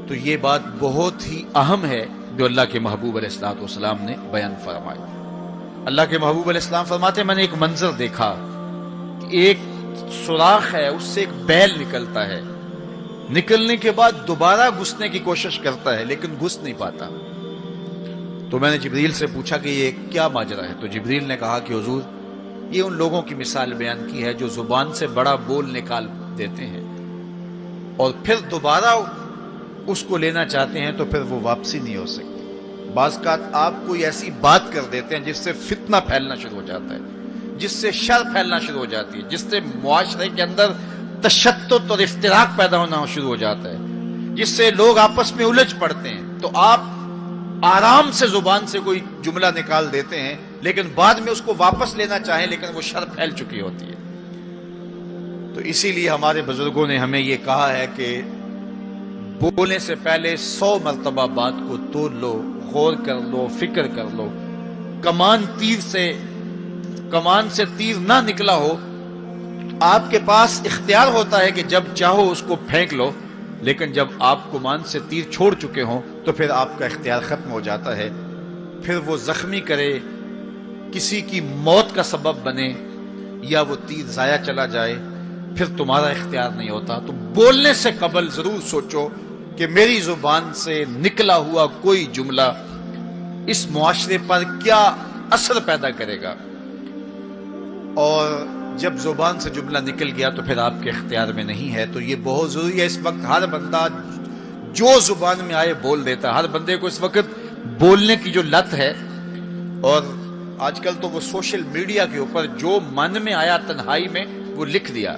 تو یہ بات بہت ہی اہم ہے جو اللہ کے محبوب علیہ الصلوۃ والسلام نے بیان فرمائی۔ اللہ کے محبوب علیہ السلام فرماتے ہیں میں نے ایک منظر دیکھا کہ ایک سوراخ ہے، اس سے ایک بیل نکلتا ہے، نکلنے کے بعد دوبارہ گھسنے کی کوشش کرتا ہے لیکن گھس نہیں پاتا۔ تو میں نے جبریل سے پوچھا کہ یہ کیا ماجرا ہے؟ تو جبریل نے کہا کہ حضور یہ ان لوگوں کی مثال بیان کی ہے جو زبان سے بڑا بول نکال دیتے ہیں اور پھر دوبارہ اس کو لینا چاہتے ہیں تو پھر وہ واپسی نہیں ہو سکتی۔ بعض اوقات آپ کوئی ایسی بات کر دیتے ہیں جس سے فتنہ پھیلنا شروع ہو جاتا ہے، جس سے شر پھیلنا شروع ہو جاتی ہے، جس سے معاشرے کے اندر تشتت اور افتراق پیدا ہونا شروع ہو جاتا ہے، جس سے لوگ آپس میں الجھ پڑتے ہیں۔ تو آپ آرام سے زبان سے کوئی جملہ نکال دیتے ہیں لیکن بعد میں اس کو واپس لینا چاہیں لیکن وہ شر پھیل چکی ہوتی ہے۔ تو اسی لیے ہمارے بزرگوں نے ہمیں یہ کہا ہے کہ بولنے سے پہلے 100 مرتبہ بات کو تول لو، غور کر لو، فکر کر لو۔ کمان سے تیر نہ نکلا ہو، آپ کے پاس اختیار ہوتا ہے کہ جب چاہو اس کو پھینک لو، لیکن جب آپ کمان سے تیر چھوڑ چکے ہوں تو پھر آپ کا اختیار ختم ہو جاتا ہے۔ پھر وہ زخمی کرے، کسی کی موت کا سبب بنے یا وہ تیر ضائع چلا جائے، پھر تمہارا اختیار نہیں ہوتا۔ تو بولنے سے قبل ضرور سوچو کہ میری زبان سے نکلا ہوا کوئی جملہ اس معاشرے پر کیا اثر پیدا کرے گا، اور جب زبان سے جملہ نکل گیا تو پھر آپ کے اختیار میں نہیں ہے۔ تو یہ بہت ضروری ہے۔ اس وقت ہر بندہ جو زبان میں آئے بول دیتا ہے، ہر بندے کو اس وقت بولنے کی جو لت ہے، اور آج کل تو وہ سوشل میڈیا کے اوپر جو من میں آیا تنہائی میں وہ لکھ دیا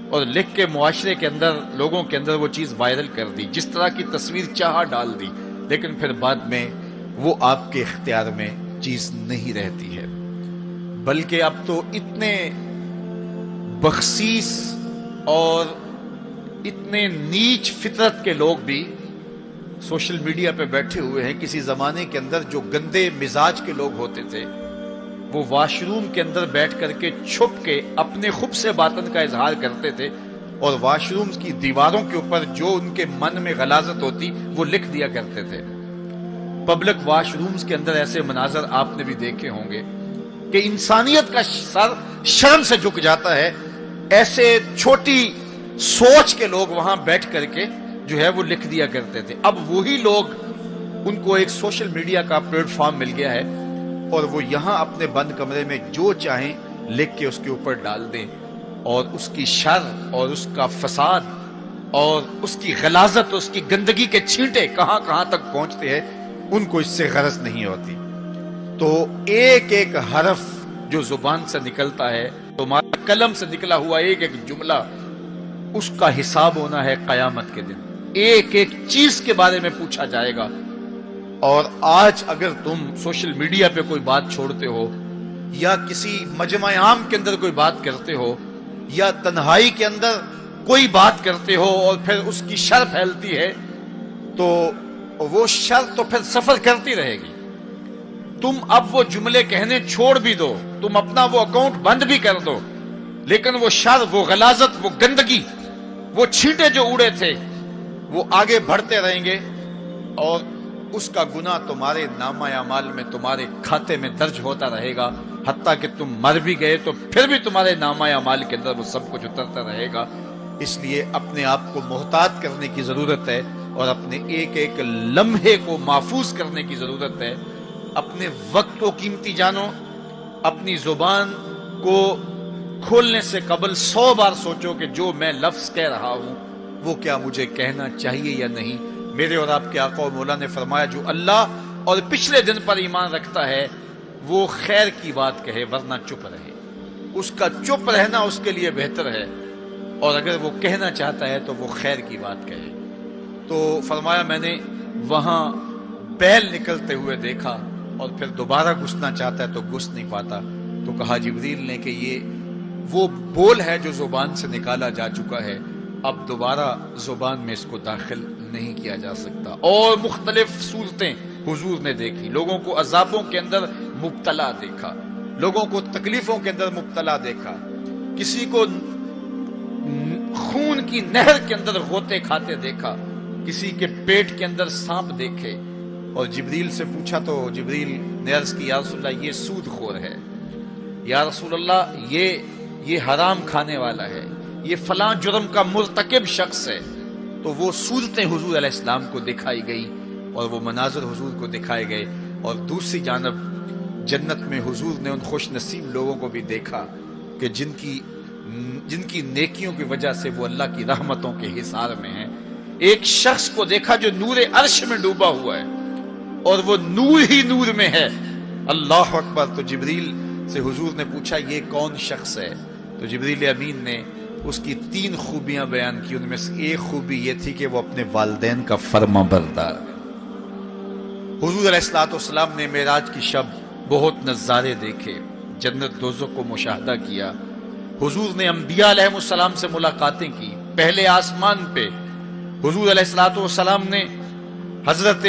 اور لکھ کے معاشرے کے اندر لوگوں کے اندر وہ چیز وائرل کر دی، جس طرح کی تصویر چاہا ڈال دی، لیکن پھر بعد میں وہ آپ کے اختیار میں چیز نہیں رہتی ہے۔ بلکہ اب تو اتنے بخسیس اور اتنے نیچ فطرت کے لوگ بھی سوشل میڈیا پہ بیٹھے ہوئے ہیں۔ کسی زمانے کے اندر جو گندے مزاج کے لوگ ہوتے تھے وہ واش روم کے اندر بیٹھ کر کے چھپ کے اپنے خب سے باطن کا اظہار کرتے تھے، اور واش روم کی دیواروں کے اوپر جو ان کے من میں غلاظت ہوتی وہ لکھ دیا کرتے تھے۔ پبلک واش رومز کے اندر ایسے مناظر آپ نے بھی دیکھے ہوں گے کہ انسانیت کا سر شرم سے جھک جاتا ہے۔ ایسے چھوٹی سوچ کے لوگ وہاں بیٹھ کر کے جو ہے وہ لکھ دیا کرتے تھے۔ اب وہی لوگ، ان کو ایک سوشل میڈیا کا پلیٹ فارم مل گیا ہے اور وہ یہاں اپنے بند کمرے میں جو چاہیں لکھ کے اس کے اوپر ڈال دیں، اور اس کی شر اور اس کا فساد اور اس کی غلاظت، اس کی گندگی کے چھینٹے کہاں کہاں تک پہنچتے ہیں، ان کو اس سے غرض نہیں ہوتی۔ تو ایک ایک حرف جو زبان سے نکلتا ہے، تمہارا قلم سے نکلا ہوا ایک ایک جملہ، اس کا حساب ہونا ہے قیامت کے دن۔ ایک ایک چیز کے بارے میں پوچھا جائے گا۔ اور آج اگر تم سوشل میڈیا پہ کوئی بات چھوڑتے ہو، یا کسی مجمع عام کے اندر کوئی بات کرتے ہو، یا تنہائی کے اندر کوئی بات کرتے ہو اور پھر اس کی شر پھیلتی ہے، تو وہ شر تو پھر سفر کرتی رہے گی۔ تم اب وہ جملے کہنے چھوڑ بھی دو، تم اپنا وہ اکاؤنٹ بند بھی کر دو، لیکن وہ شر، وہ غلاظت، وہ گندگی، وہ چھینٹے جو اڑے تھے وہ آگے بڑھتے رہیں گے، اور اس کا گناہ تمہارے نامہ اعمال میں، تمہارے کھاتے میں درج ہوتا رہے گا، حتیٰ کہ تم مر بھی گئے تو پھر بھی تمہارے نامہ اعمال کے اندر وہ سب کچھ اترتا رہے گا۔ اس لیے اپنے آپ کو محتاط کرنے کی ضرورت ہے، اور اپنے ایک ایک لمحے کو محفوظ کرنے کی ضرورت ہے۔ اپنے وقت کو قیمتی جانو۔ اپنی زبان کو کھولنے سے قبل 100 بار سوچو کہ جو میں لفظ کہہ رہا ہوں وہ کیا مجھے کہنا چاہیے یا نہیں۔ میرے اور آپ کے آقا و مولا نے فرمایا جو اللہ اور پچھلے دن پر ایمان رکھتا ہے وہ خیر کی بات کہے ورنہ چپ رہے۔ اس کا چپ رہنا اس کے لیے بہتر ہے، اور اگر وہ کہنا چاہتا ہے تو وہ خیر کی بات کہے۔ تو فرمایا میں نے وہاں بیل نکلتے ہوئے دیکھا، اور پھر دوبارہ گھسنا چاہتا ہے تو گھس نہیں پاتا۔ تو کہا جبریل نے کہ یہ وہ بول ہے جو زبان سے نکالا جا چکا ہے، اب دوبارہ زبان میں اس کو داخل نہیں کیا جا سکتا۔ اور مختلف صورتیں حضور نے دیکھی، لوگوں کو عذابوں کے اندر مبتلا دیکھا، لوگوں کو تکلیفوں کے اندر مبتلا دیکھا، کسی کو خون کی نہر کے اندر غوطے کھاتے دیکھا، کسی کے پیٹ کے اندر سانپ دیکھے۔ اور جبریل سے پوچھا تو جبریل نے عرض کی، یا رسول اللہ یہ سود خور ہے، یا رسول اللہ یہ حرام کھانے والا ہے، یہ فلاں جرم کا مرتکب شخص ہے۔ تو وہ صورتیں حضور علیہ السلام کو دکھائی گئی اور وہ مناظر حضور کو دکھائے گئے۔ اور دوسری جانب جنت میں حضور نے ان خوش نصیب لوگوں کو بھی دیکھا کہ جن کی نیکیوں کی وجہ سے وہ اللہ کی رحمتوں کے حصار میں ہیں۔ ایک شخص کو دیکھا جو نور عرش میں ڈوبا ہوا ہے اور وہ نور ہی نور میں ہے۔ اللہ اکبر۔ تو جبریل سے حضور نے پوچھا یہ کون شخص ہے؟ تو جبریل امین نے اس کی 3 خوبیاں بیان کی، ان میں سے ایک خوبی یہ تھی کہ وہ اپنے والدین کا فرما بردار ہے۔ حضور علیہ السلام نے معراج کی شب بہت نظارے دیکھے، جنت دوزخ کو مشاہدہ کیا۔ حضور نے انبیاء علیہ السلام سے ملاقاتیں کی۔ پہلے آسمان پہ حضور علیہ السلام نے حضرت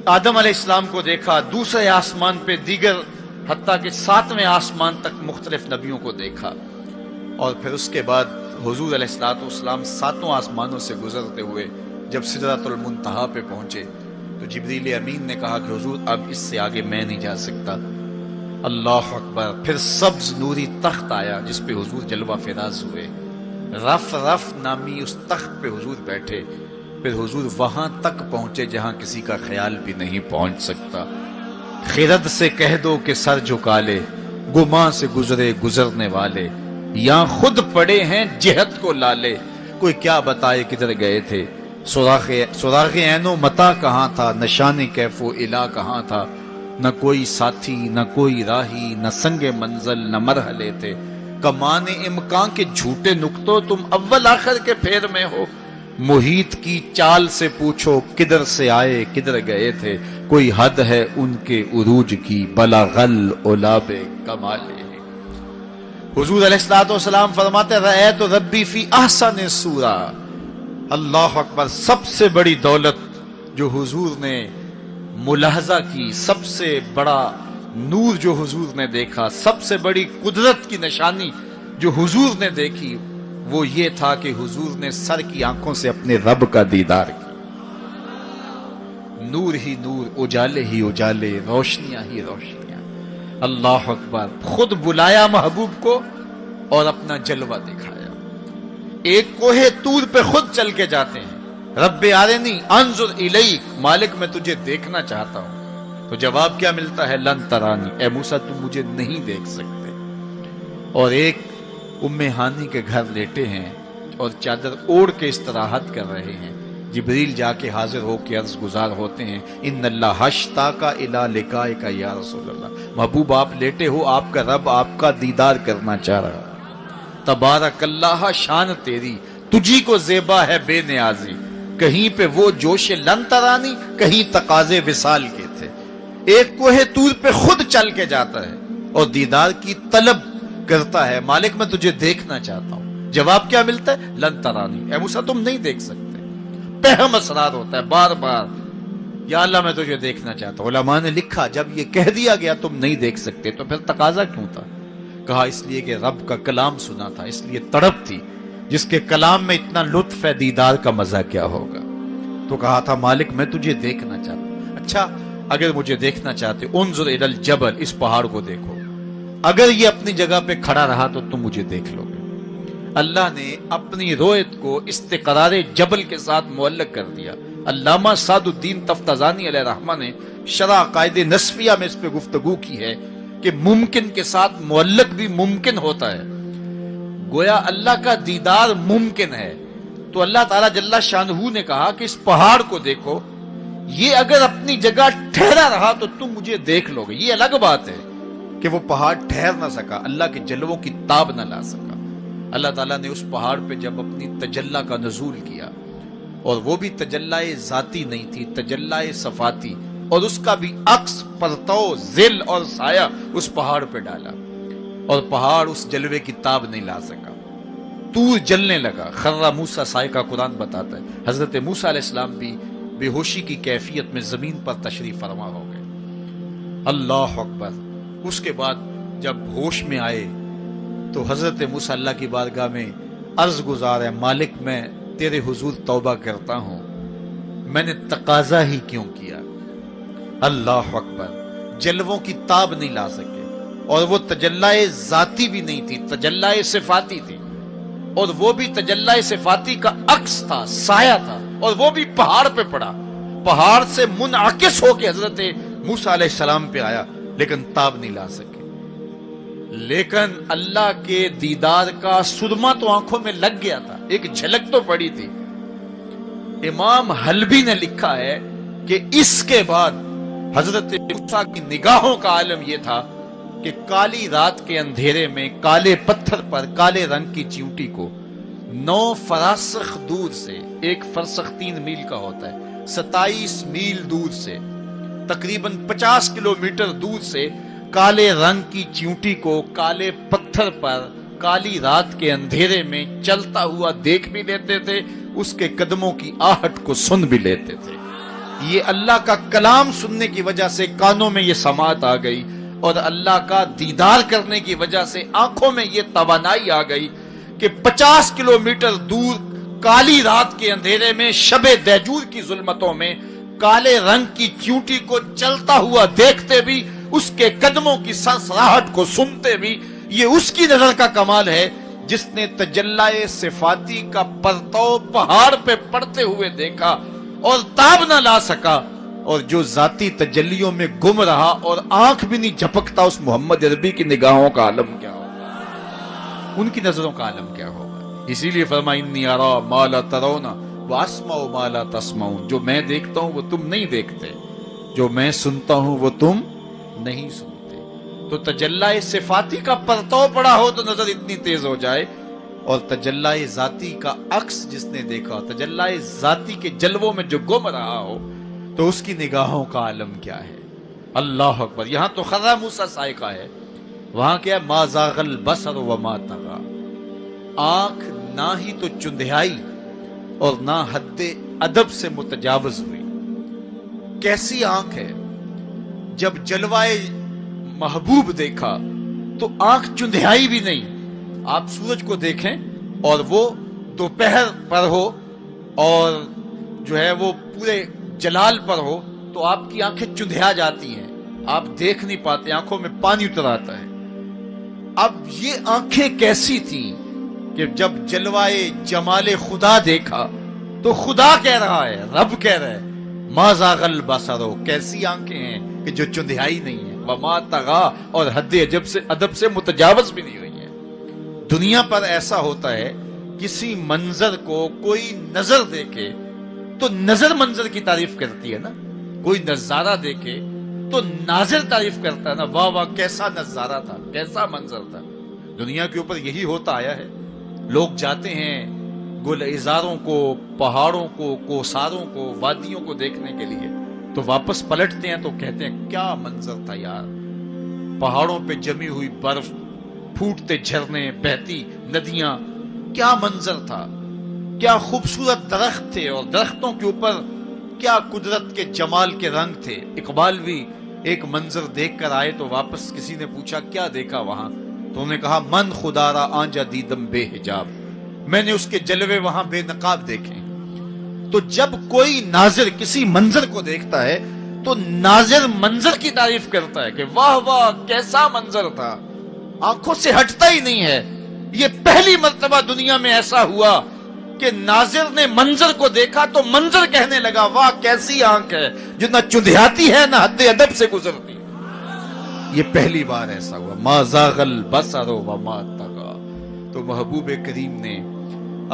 آدم علیہ السلام کو دیکھا، دوسرے آسمان پہ دیگر حتیٰ کہ 7ویں آسمان تک مختلف نبیوں کو دیکھا۔ اور پھر اس کے بعد حضور علیہ السلام 7 آسمانوں سے گزرتے ہوئے جب سدرۃ المنتہا پہ پہنچے تو جبریل امین نے کہا کہ حضور اب اس سے آگے میں نہیں جا سکتا۔ اللہ اکبر۔ پھر سبز نوری تخت آیا جس پہ حضور جلوہ فراز ہوئے، رف نامی اس تخت پہ حضور بیٹھے۔ پھر حضور وہاں تک پہنچے جہاں کسی کا خیال بھی نہیں پہنچ سکتا۔ خرد سے کہہ دو کہ سر جھکا لے، گماں سے گزرے گزرنے والے، یہاں خود پڑے ہیں جہت کو لالے، کوئی کیا بتائے کدھر گئے تھے، سراغ عین و متا کہاں تھا، نشان کیف و الا کہاں تھا، نہ کوئی ساتھی نہ کوئی راہی، نہ سنگ منزل نہ مرحلے تھے، کمان امکان کے جھوٹے نکتوں تم اول آخر کے پھیر میں ہو، محیط کی چال سے پوچھو کدھر سے آئے کدھر گئے تھے، کوئی حد ہے ان کے عروج کی، بلغل اولاب کمالے۔ حضور علیہ السلام فرماتے رأیت ربی فی احسن صورہ۔ اللہ اکبر۔ سب سے بڑی دولت جو حضور نے ملاحظہ کی، سب سے بڑا نور جو حضور نے دیکھا، سب سے بڑی قدرت کی نشانی جو حضور نے دیکھی، وہ یہ تھا کہ حضور نے سر کی آنکھوں سے اپنے رب کا دیدار کیا۔ نور ہی نور، اجالے ہی اجالے، روشنیاں ہی روشنیاں۔ اللہ اکبر۔ خود بلایا محبوب کو اور اپنا جلوہ دکھایا۔ ایک کوہ طور پہ خود چل کے جاتے ہیں، رب آرنی انظر الیک، مالک میں تجھے دیکھنا چاہتا ہوں۔ تو جواب کیا ملتا ہے؟ لن ترانی، اے موسیٰ تم مجھے نہیں دیکھ سکتے۔ اور ایک ام ہانی کے گھر لیٹے ہیں اور چادر اوڑھ کے استراحت کر رہے ہیں، جبریل جا کے حاضر ہو کے عرض گزار ہوتے ہیں، ان اللہ اشتاق الی لقائک یا رسول اللہ، محبوب آپ لیٹے ہو، آپ کا رب آپ کا دیدار کرنا چاہ رہا ہے۔ تبارک اللہ، شان تیری، تجھی کو زیبا ہے بے نیازی، کہیں پہ وہ جوش لن ترانی، کہیں تقاضے وصال کے تھے۔ ایک کوہ طور پہ خود چل کے جاتا ہے اور دیدار کی طلب کرتا ہے، مالک میں تجھے دیکھنا چاہتا ہوں۔ جواب کیا ملتا ہے؟ لن ترانی، اے موسیٰ تم نہیں دیکھ سکتے۔ پہم اصرار ہوتا ہے بار بار، یا اللہ میں تجھے دیکھنا چاہتا ہوں۔ علماء نے لکھا جب یہ کہہ دیا گیا تم نہیں دیکھ سکتے تو پھر تقاضا کیوں تھا؟ کہا اس لیے کہ رب کا کلام سنا تھا، اس لیے تڑپ تھی، جس کے کلام میں اتنا لطف ہے دیدار کا مزہ کیا ہوگا۔ تو کہا تھا مالک میں تجھے دیکھنا چاہتا ہوں۔ اچھا اگر مجھے دیکھنا چاہتے انظر الی الجبل، اس پہاڑ کو دیکھو، اگر یہ اپنی جگہ پہ کھڑا رہا تو تم مجھے دیکھ لو گے۔ اللہ نے اپنی رویت کو استقرار جبل کے ساتھ معلق کر دیا۔ علامہ سعد الدین تفتازانی علیہ رحمہ نے شرح عقائد نسفیہ میں اس پہ گفتگو کی ہے کہ ممکن کے ساتھ معلق بھی ممکن ہوتا ہے، گویا اللہ کا دیدار ممکن ہے۔ تو اللہ تعالیٰ جل شانہ نے کہا کہ اس پہاڑ کو دیکھو، یہ اگر اپنی جگہ ٹھہرا رہا تو تم مجھے دیکھ لو گے۔ یہ الگ بات ہے کہ وہ پہاڑ ٹھہر نہ سکا، اللہ کے جلووں کی تاب نہ لا سکا۔ اللہ تعالیٰ نے اس پہاڑ پہ جب اپنی تجلی کا نزول کیا، اور وہ بھی تجلی ذاتی نہیں تھی، تجلی صفاتی، اور اس کا بھی عکس پرتو ذل اور سایہ اس پہاڑ پہ ڈالا، اور پہاڑ اس جلوے کی تاب نہیں لا سکا، طور جلنے لگا، خرّ موسیٰ صاعقہ قرآن بتاتا ہے۔ حضرت موسیٰ علیہ السلام بھی بے ہوشی کی کیفیت میں زمین پر تشریف فرما ہو گئے۔ اللہ اکبر۔ اس کے بعد جب ہوش میں آئے تو حضرت موسیٰ اللہ کی بارگاہ میں عرض گزار ہے، مالک میں تیرے حضور توبہ کرتا ہوں، میں نے تقاضا ہی کیوں کیا۔ اللہ اکبر۔ جلووں کی تاب نہیں لا سکے، اور وہ تجلی ذاتی بھی نہیں تھی، تجلی صفاتی تھی، اور وہ بھی تجلی صفاتی کا عکس تھا، سایہ تھا، اور وہ بھی پہاڑ پہ پڑا، پہاڑ سے منعکس ہو کے حضرت موسیٰ علیہ السلام پہ آیا، لیکن تاب نہیں لا سکے۔ لیکن اللہ کے دیدار کا سرما تو آنکھوں میں لگ گیا تھا، ایک جھلک تو پڑی تھی۔ امام حلبی نے لکھا ہے کہ اس کے بعد حضرت موسیٰ کی نگاہوں کا عالم یہ تھا کہ کالی رات کے اندھیرے میں کالے پتھر پر کالے رنگ کی چیونٹی کو 9 فراسخ دور سے، ایک فرسخ 3 میل کا ہوتا ہے، 27 میل دور سے، تقریباً 50 کلومیٹر دور سے کالے رنگ کی چیونٹی کو کالے پتھر پر کالی رات کے اندھیرے میں چلتا ہوا دیکھ بھی لیتے تھے، اس کے قدموں کی آہٹ کو سن بھی لیتے تھے۔ یہ اللہ کا کلام سننے کی وجہ سے کانوں میں یہ سماعت آ گئی، اور اللہ کا دیدار کرنے کی وجہ سے آنکھوں میں یہ توانائی آ گئی کہ 50 کلومیٹر دور کالی رات کے اندھیرے میں شب دیجور کی ظلمتوں میں کالے رنگ کی چیونٹی کو چلتا ہوا دیکھتے بھی، اس کے قدموں کی سرسراہٹ کو سنتے بھی۔ یہ اس کی نظر کا کمال ہے جس نے تجلی صفاتی کا پرتو پہاڑ پہ پڑتے ہوئے دیکھا اور تاب نہ لا سکا، اور جو ذاتی تجلیوں میں گم رہا اور آنکھ بھی نہیں جھپکتا، اس محمد عربی کی نگاہوں کا عالم کیا ہوگا، ان کی نظروں کا عالم کیا ہوگا۔ اسی لیے فرمایا انی ارا ما لا ترون واسمع ما لا تسمعون، جو میں دیکھتا ہوں وہ تم نہیں دیکھتے، جو میں سنتا ہوں وہ تم نہیں سنتے۔ تو تجلی صفاتی کا پرتو پڑا ہو تو نظر اتنی تیز ہو جائے، اور تجلی ذاتی کا عکس جس نے دیکھا، تجلی ذاتی کے جلووں میں جو گم رہا ہو، تو اس کی نگاہوں کا عالم کیا ہے۔ اللہ اکبر۔ یہاں تو خرّ موسیٰ صاعقہ ہے، وہاں کیا ما زاغ البصر وما طغی، آنکھ نہ ہی تو چندھیائی اور نہ حد ادب سے متجاوز ہوئی۔ کیسی آنکھ ہے، جب جلوائے محبوب دیکھا تو آنکھ چندھیائی بھی نہیں۔ آپ سورج کو دیکھیں اور وہ دوپہر پر ہو اور جو ہے وہ پورے جلال پر ہو تو آپ کی آنکھیں چندھیا جاتی ہیں، آپ دیکھ نہیں پاتے، آنکھوں میں پانی اتر آتا ہے۔ اب یہ آنکھیں کیسی تھیں کہ جب جلوائے جمال خدا دیکھا تو خدا کہہ رہا ہے، رب کہہ رہا ہے ما زاغ البصر، کیسی آنکھیں ہیں کہ جو چندھیائی نہیں ہے، وما طغی، اور حد ادب سے متجاوز بھی نہیں ہوئی ہیں۔ دنیا پر ایسا ہوتا ہے، کسی منظر کو کوئی نظر دیکھے تو نظر منظر کی تعریف کرتی ہے نا، کوئی نظارہ دیکھے تو ناظر تعریف کرتا ہے نا، واہ واہ کیسا نظارہ تھا، کیسا منظر تھا۔ دنیا کے اوپر یہی ہوتا آیا ہے، لوگ جاتے ہیں گلزاروں کو، پہاڑوں کو، کوساروں کو، وادیوں کو دیکھنے کے لیے، تو واپس پلٹتے ہیں تو کہتے ہیں کیا منظر تھا یار، پہاڑوں پہ جمی ہوئی برف، پھوٹتے جھرنے، بہتی ندیاں، کیا منظر تھا، کیا خوبصورت درخت تھے، اور درختوں کے اوپر کیا قدرت کے جمال کے رنگ تھے۔ اقبال بھی ایک منظر دیکھ کر آئے تو واپس کسی نے پوچھا کیا دیکھا وہاں، تو انہوں نے کہا من خدا را آنجا دیدم بے حجاب، میں نے اس کے جلوے وہاں بے نقاب دیکھے۔ تو جب کوئی ناظر کسی منظر کو دیکھتا ہے تو ناظر منظر کی تعریف کرتا ہے کہ واہ واہ کیسا منظر تھا، آنکھوں سے ہٹتا ہی نہیں ہے۔ یہ پہلی مرتبہ دنیا میں ایسا ہوا کہ ناظر نے منظر کو دیکھا تو منظر کہنے لگا واہ کیسی آنکھ ہے جو نہ چندھیاتی ہے نہ حد ادب سے گزرتی۔ یہ پہلی بار ایسا ہوا، ما زاغ البصر وما طغی۔ تو محبوب کریم نے،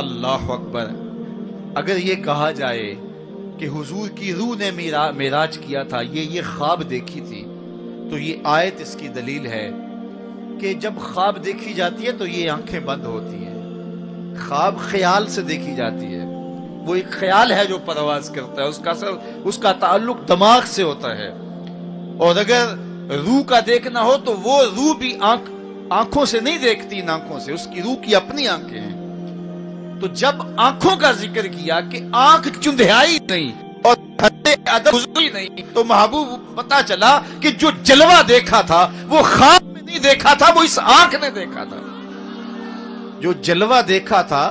اللہ اکبر، اگر یہ کہا جائے کہ حضور کی روح نے معراج کیا تھا، یہ خواب دیکھی تھی، تو یہ آیت اس کی دلیل ہے کہ جب خواب دیکھی جاتی ہے تو یہ آنکھیں بند ہوتی ہیں۔ خواب خیال سے دیکھی جاتی ہے، وہ ایک خیال ہے جو پرواز کرتا ہے، اس کا تعلق دماغ سے ہوتا ہے. اور اگر روح کا دیکھنا ہو تو وہ روح بھی آنکھوں سے نہیں دیکھتی، ان آنکھوں سے، اس کی روح کی اپنی آنکھیں ہیں. تو جب آنکھوں کا ذکر کیا کہ آنکھ چندھیائی نہیں اور حد ادب گزری نہیں، تو محبوب پتا چلا کہ جو جلوہ دیکھا تھا وہ خواب میں نہیں دیکھا تھا، وہ اس آنکھ نے دیکھا تھا. جو جلوہ دیکھا تھا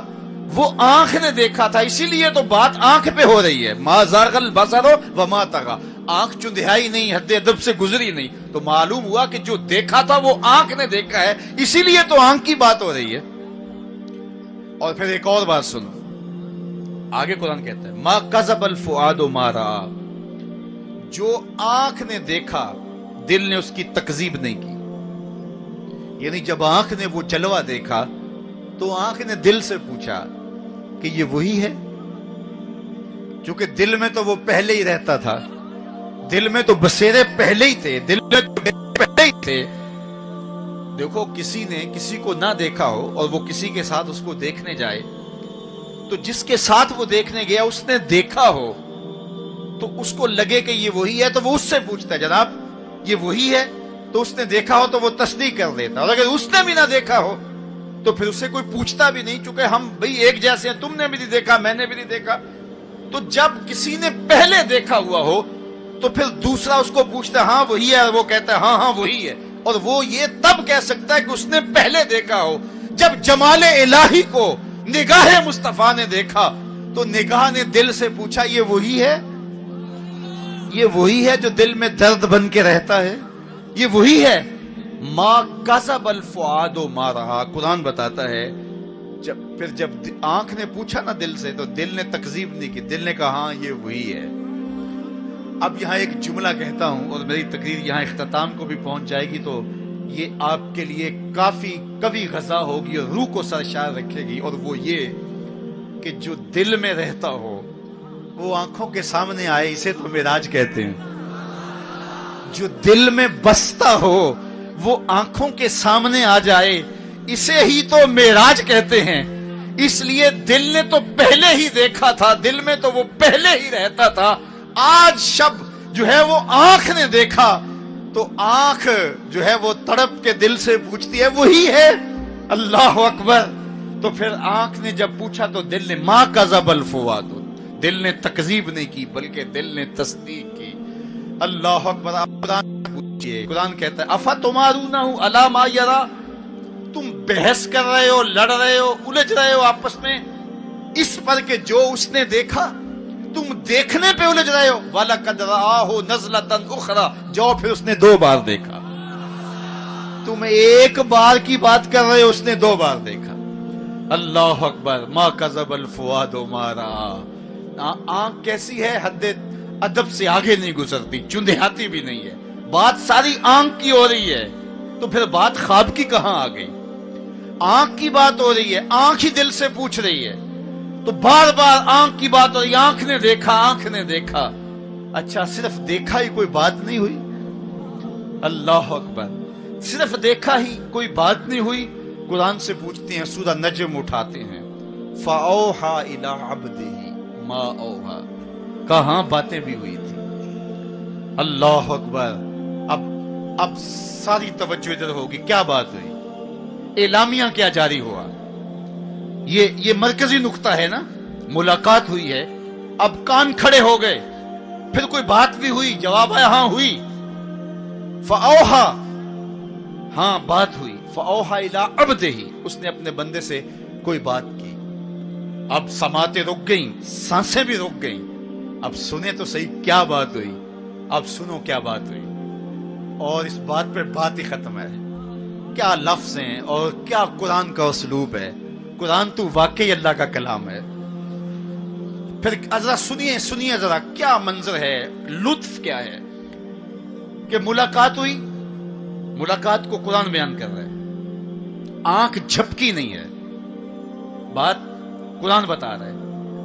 وہ آنکھ نے دیکھا تھا. اسی لیے تو بات آنکھ پہ ہو رہی ہے. ما زاغ البصر وما طغى. آنکھ چندھیائی نہیں، حد ادب سے گزری نہیں. تو معلوم ہوا کہ جو دیکھا تھا وہ آنکھ نے دیکھا ہے، اسی لیے تو آنکھ کی بات ہو رہی ہے. اور پھر ایک اور بات سنو، آگے قرآن کہتا ہے ما کذب الفؤاد ما رأى. جو آنکھ نے دیکھا دل نے اس کی تکذیب نہیں کی. یعنی جب آنکھ نے وہ جلوہ دیکھا تو آنکھ نے دل سے پوچھا کہ یہ وہی ہے، چونکہ دل میں تو وہ پہلے ہی رہتا تھا، دل میں تو بسیرے پہلے ہی تھے، دل میں تو پہلے ہی تھے. دیکھو کسی نے کسی کو نہ دیکھا ہو اور وہ کسی کے ساتھ اس کو دیکھنے جائے، تو جس کے ساتھ وہ دیکھنے گیا اس نے دیکھا ہو تو اس کو لگے کہ یہ وہی ہے، تو وہ اس سے پوچھتا ہے جناب یہ وہی ہے. تو اس نے دیکھا ہو تو وہ تصدیق کر دیتا. اور اگر اس نے بھی نہ دیکھا ہو تو پھر اسے کوئی پوچھتا بھی نہیں، چونکہ ہم بھئی ایک جیسے ہیں، تم نے بھی نہیں دیکھا میں نے بھی نہیں دیکھا. تو جب کسی نے پہلے دیکھا ہوا ہو تو پھر دوسرا اس کو پوچھتا ہے ہاں وہی ہے، اور وہ کہتا ہے ہاں ہاں وہی ہے. اور وہ یہ تب کہہ سکتا ہے کہ اس نے پہلے دیکھا ہو. جب جمال الہی کو نگاہ مصطفیٰ نے دیکھا تو نگاہ نے دل سے پوچھا یہ وہی ہے، یہ وہی ہے جو دل میں درد بن کے رہتا ہے، یہ وہی ہے. ما کذب الفؤاد ما رأى. قرآن بتاتا ہے جب آنکھ نے پوچھا نا دل سے تو دل نے تکذیب نہیں کی، دل نے کہا ہاں یہ وہی ہے. اب یہاں ایک جملہ کہتا ہوں اور میری تقریر یہاں اختتام کو بھی پہنچ جائے گی، تو یہ آپ کے لیے کافی قوی غذا ہوگی اور روح کو سرشار رکھے گی. اور وہ یہ کہ جو دل میں رہتا ہو وہ آنکھوں کے سامنے آئے، اسے تو معراج کہتے ہیں. جو دل میں بستا ہو وہ آنکھوں کے سامنے آ جائے، اسے ہی تو معراج کہتے ہیں. اس لیے دل نے تو پہلے ہی دیکھا تھا، دل میں تو وہ پہلے ہی رہتا تھا. آج شب جو ہے وہ آنکھ نے دیکھا تو آنکھ جو ہے وہ تڑپ کے دل سے پوچھتی ہے وہی ہے. اللہ اکبر. تو پھر آنکھ نے جب پوچھا تو دل نے ما کذب الفؤاد، دل نے تکذیب نہیں کی بلکہ دل نے تصدیق کی. اللہ اکبر. قرآن پوچھئے، قرآن کہتا ہے افتمارونہ علی ما یری. تم بحث کر رہے ہو، لڑ رہے ہو، الجھ رہے ہو آپس میں اس پر کہ جو اس نے دیکھا، تم دیکھنے پہ الجھ رہے ہو. وَلَقَدْ رَآهُ نَزْلَةً أُخْرَى. جو پھر اس نے 2 بار دیکھا. تم ایک بار کی بات کر رہے ہو، اس نے 2 بار دیکھا. اللہ اکبر. ما کذب الفؤاد ما رأى. آنکھ کیسی ہے؟ حد ادب سے آگے نہیں گزرتی، چندھیاتی بھی نہیں ہے. بات ساری آنکھ کی ہو رہی ہے تو پھر بات خواب کی کہاں آ گئی؟ آنکھ کی بات ہو رہی ہے، آنکھ ہی دل سے پوچھ رہی ہے تو بار بار آنکھ کی بات ہو رہی ہے. آنکھ نے دیکھا، آنکھ نے دیکھا. اچھا صرف دیکھا ہی کوئی بات نہیں ہوئی؟ اللہ اکبر. صرف دیکھا ہی کوئی بات نہیں ہوئی؟ قرآن سے پوچھتے ہیں، سورہ نجم اٹھاتے ہیں فَأَوْحَى إِلَىٰ عَبْدِهِ مَا أَوْحَى. کہاں باتیں بھی ہوئی تھی. اللہ اکبر. اب ساری توجہ ادھر ہوگی. کیا بات ہوئی؟ اعلامیہ کیا جاری ہوا؟ یہ مرکزی نقطہ ہے نا. ملاقات ہوئی ہے، اب کان کھڑے ہو گئے. پھر کوئی بات بھی ہوئی، جواب آیا ہاں ہوئی. فَأَوْحَى. ہاں بات ہوئی. فَأَوْحَى إِلَىٰ عَبْدِهِ. اس نے اپنے بندے سے کوئی بات کی. اب سماعتیں رک گئیں، سانسیں بھی رک گئیں. اب سنیں تو صحیح کیا بات ہوئی. اب سنو کیا بات ہوئی. اور اس بات پہ بات ہی ختم ہے. کیا لفظ ہیں اور کیا قرآن کا اسلوب ہے. قرآن تو واقعی اللہ کا کلام ہے. پھر ذرا سنیے ذرا کیا منظر ہے، لطف کیا ہے کہ ملاقات ہوئی. ملاقات کو قرآن بیان کر رہا ہے. آنکھ جھپکی نہیں ہے، بات قرآن بتا رہا ہے.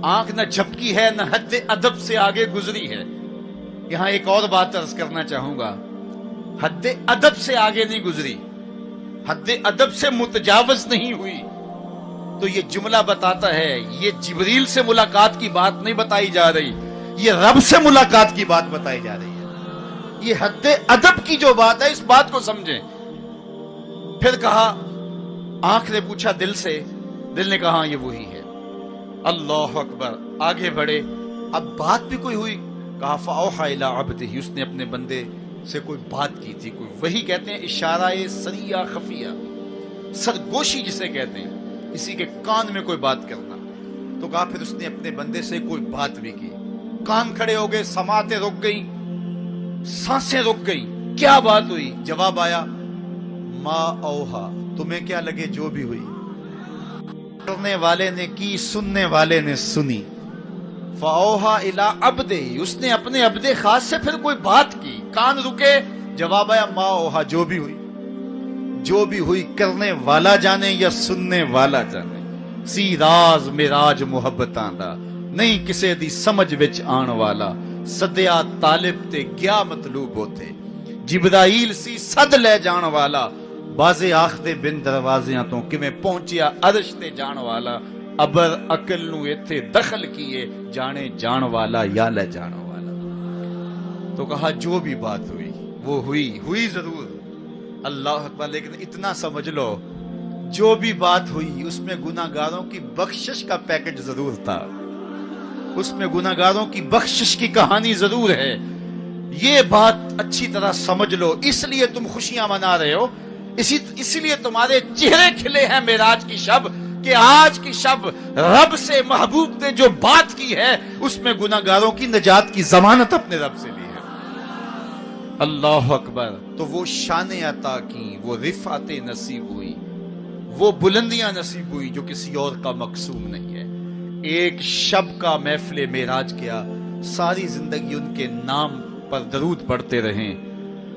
آنکھ نہ جھپکی ہے، نہ حد ادب سے آگے گزری ہے. یہاں ایک اور بات عرض کرنا چاہوں گا. حد ادب سے آگے نہیں گزری، حد ادب سے متجاوز نہیں ہوئی. تو تو یہ جملہ بتاتا ہے یہ جبریل سے ملاقات کی بات نہیں بتائی جا رہی، یہ رب سے ملاقات کی بات بتائی جا رہی ہے۔ یہ حد ادب کی جو بات ہے، اس بات کو سمجھیں۔ پھر کہا، آنکھ نے پوچھا دل سے، دل نے کہا ہاں یہ وہی ہے۔ اللہ اکبر، آگے بڑھے، اب بات بھی کوئی ہوئی، کہا فَأَوْحَى إِلَىٰ عَبْدِهِ، اس نے اپنے بندے سے کوئی بات کی تھی، کوئی وہی کہتے ہیں اشارہ سریہ خفیہ، سرگوشی جسے کہتے ہیں، کسی کے کان میں کوئی بات کرنا۔ تو کہا پھر اس نے اپنے بندے سے کوئی بات بھی کی، کان کھڑے ہو گئے، سماعتیں رک گئی، سانسیں رک گئی، کیا بات ہوئی؟ جواب آیا ما اوہا، تمہیں کیا لگے جو بھی ہوئی، کرنے والے نے کی، سننے والے نے سنی۔ فَأَوْحَى إِلَىٰ عَبْدِهِ، اس نے اپنے عبد خاص سے پھر کوئی بات کی، کان رکے، جواب آیا ما اوہا، جو بھی ہوئی، جو بھی ہوئی کرنے والا جانے یا سننے والا جانے۔ سی راز میراج محبتاں دا، نہیں کسے دی سمجھ وچ آن والا، سدیا طالب تے گیا مطلوب ہوتے، جبرائیل سی صد لے جان والا، بازے آخدے بن دروازیاں تو کمیں پہنچیا عرش تے جان والا، ابر عقل نو ایتھے دخل کیے، جانے جان والا یا لے جان والا۔ تو کہا جو بھی بات ہوئی وہ ہوئی ضرور، اللہ اکبر، لیکن اتنا سمجھ لو جو بھی بات ہوئی اس میں گناہگاروں کی بخشش کا پیکج ضرور تھا، اس میں گناہگاروں کی بخشش کی کہانی ضرور ہے۔ یہ بات اچھی طرح سمجھ لو، اس لیے تم خوشیاں منا رہے ہو، اسی لیے تمہارے چہرے کھلے ہیں معراج کی شب، کہ آج کی شب رب سے محبوب نے جو بات کی ہے اس میں گناہگاروں کی نجات کی ضمانت اپنے رب سے لی ہے۔ اللہ اکبر، تو وہ شان عطا کی، وہ رفعت نصیب ہوئی، وہ بلندیاں نصیب ہوئی جو کسی اور کا مقسوم نہیں ہے۔ ایک شب کا محفل معراج کیا، ساری زندگی ان کے نام پر درود پڑھتے رہیں،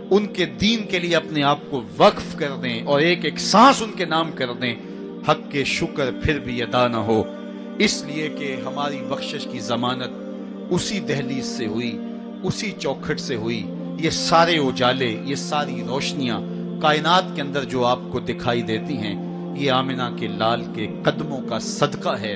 ان کے دین کے لیے اپنے آپ کو وقف کر دیں اور ایک ایک سانس ان کے نام کر دیں، حق کے شکر پھر بھی ادا نہ ہو، اس لیے کہ ہماری بخشش کی ضمانت اسی دہلیز سے ہوئی، اسی چوکھٹ سے ہوئی۔ یہ سارے اجالے، یہ ساری روشنیاں کائنات کے اندر جو آپ کو دکھائی دیتی ہیں، یہ آمنہ کے لال کے قدموں کا صدقہ ہے۔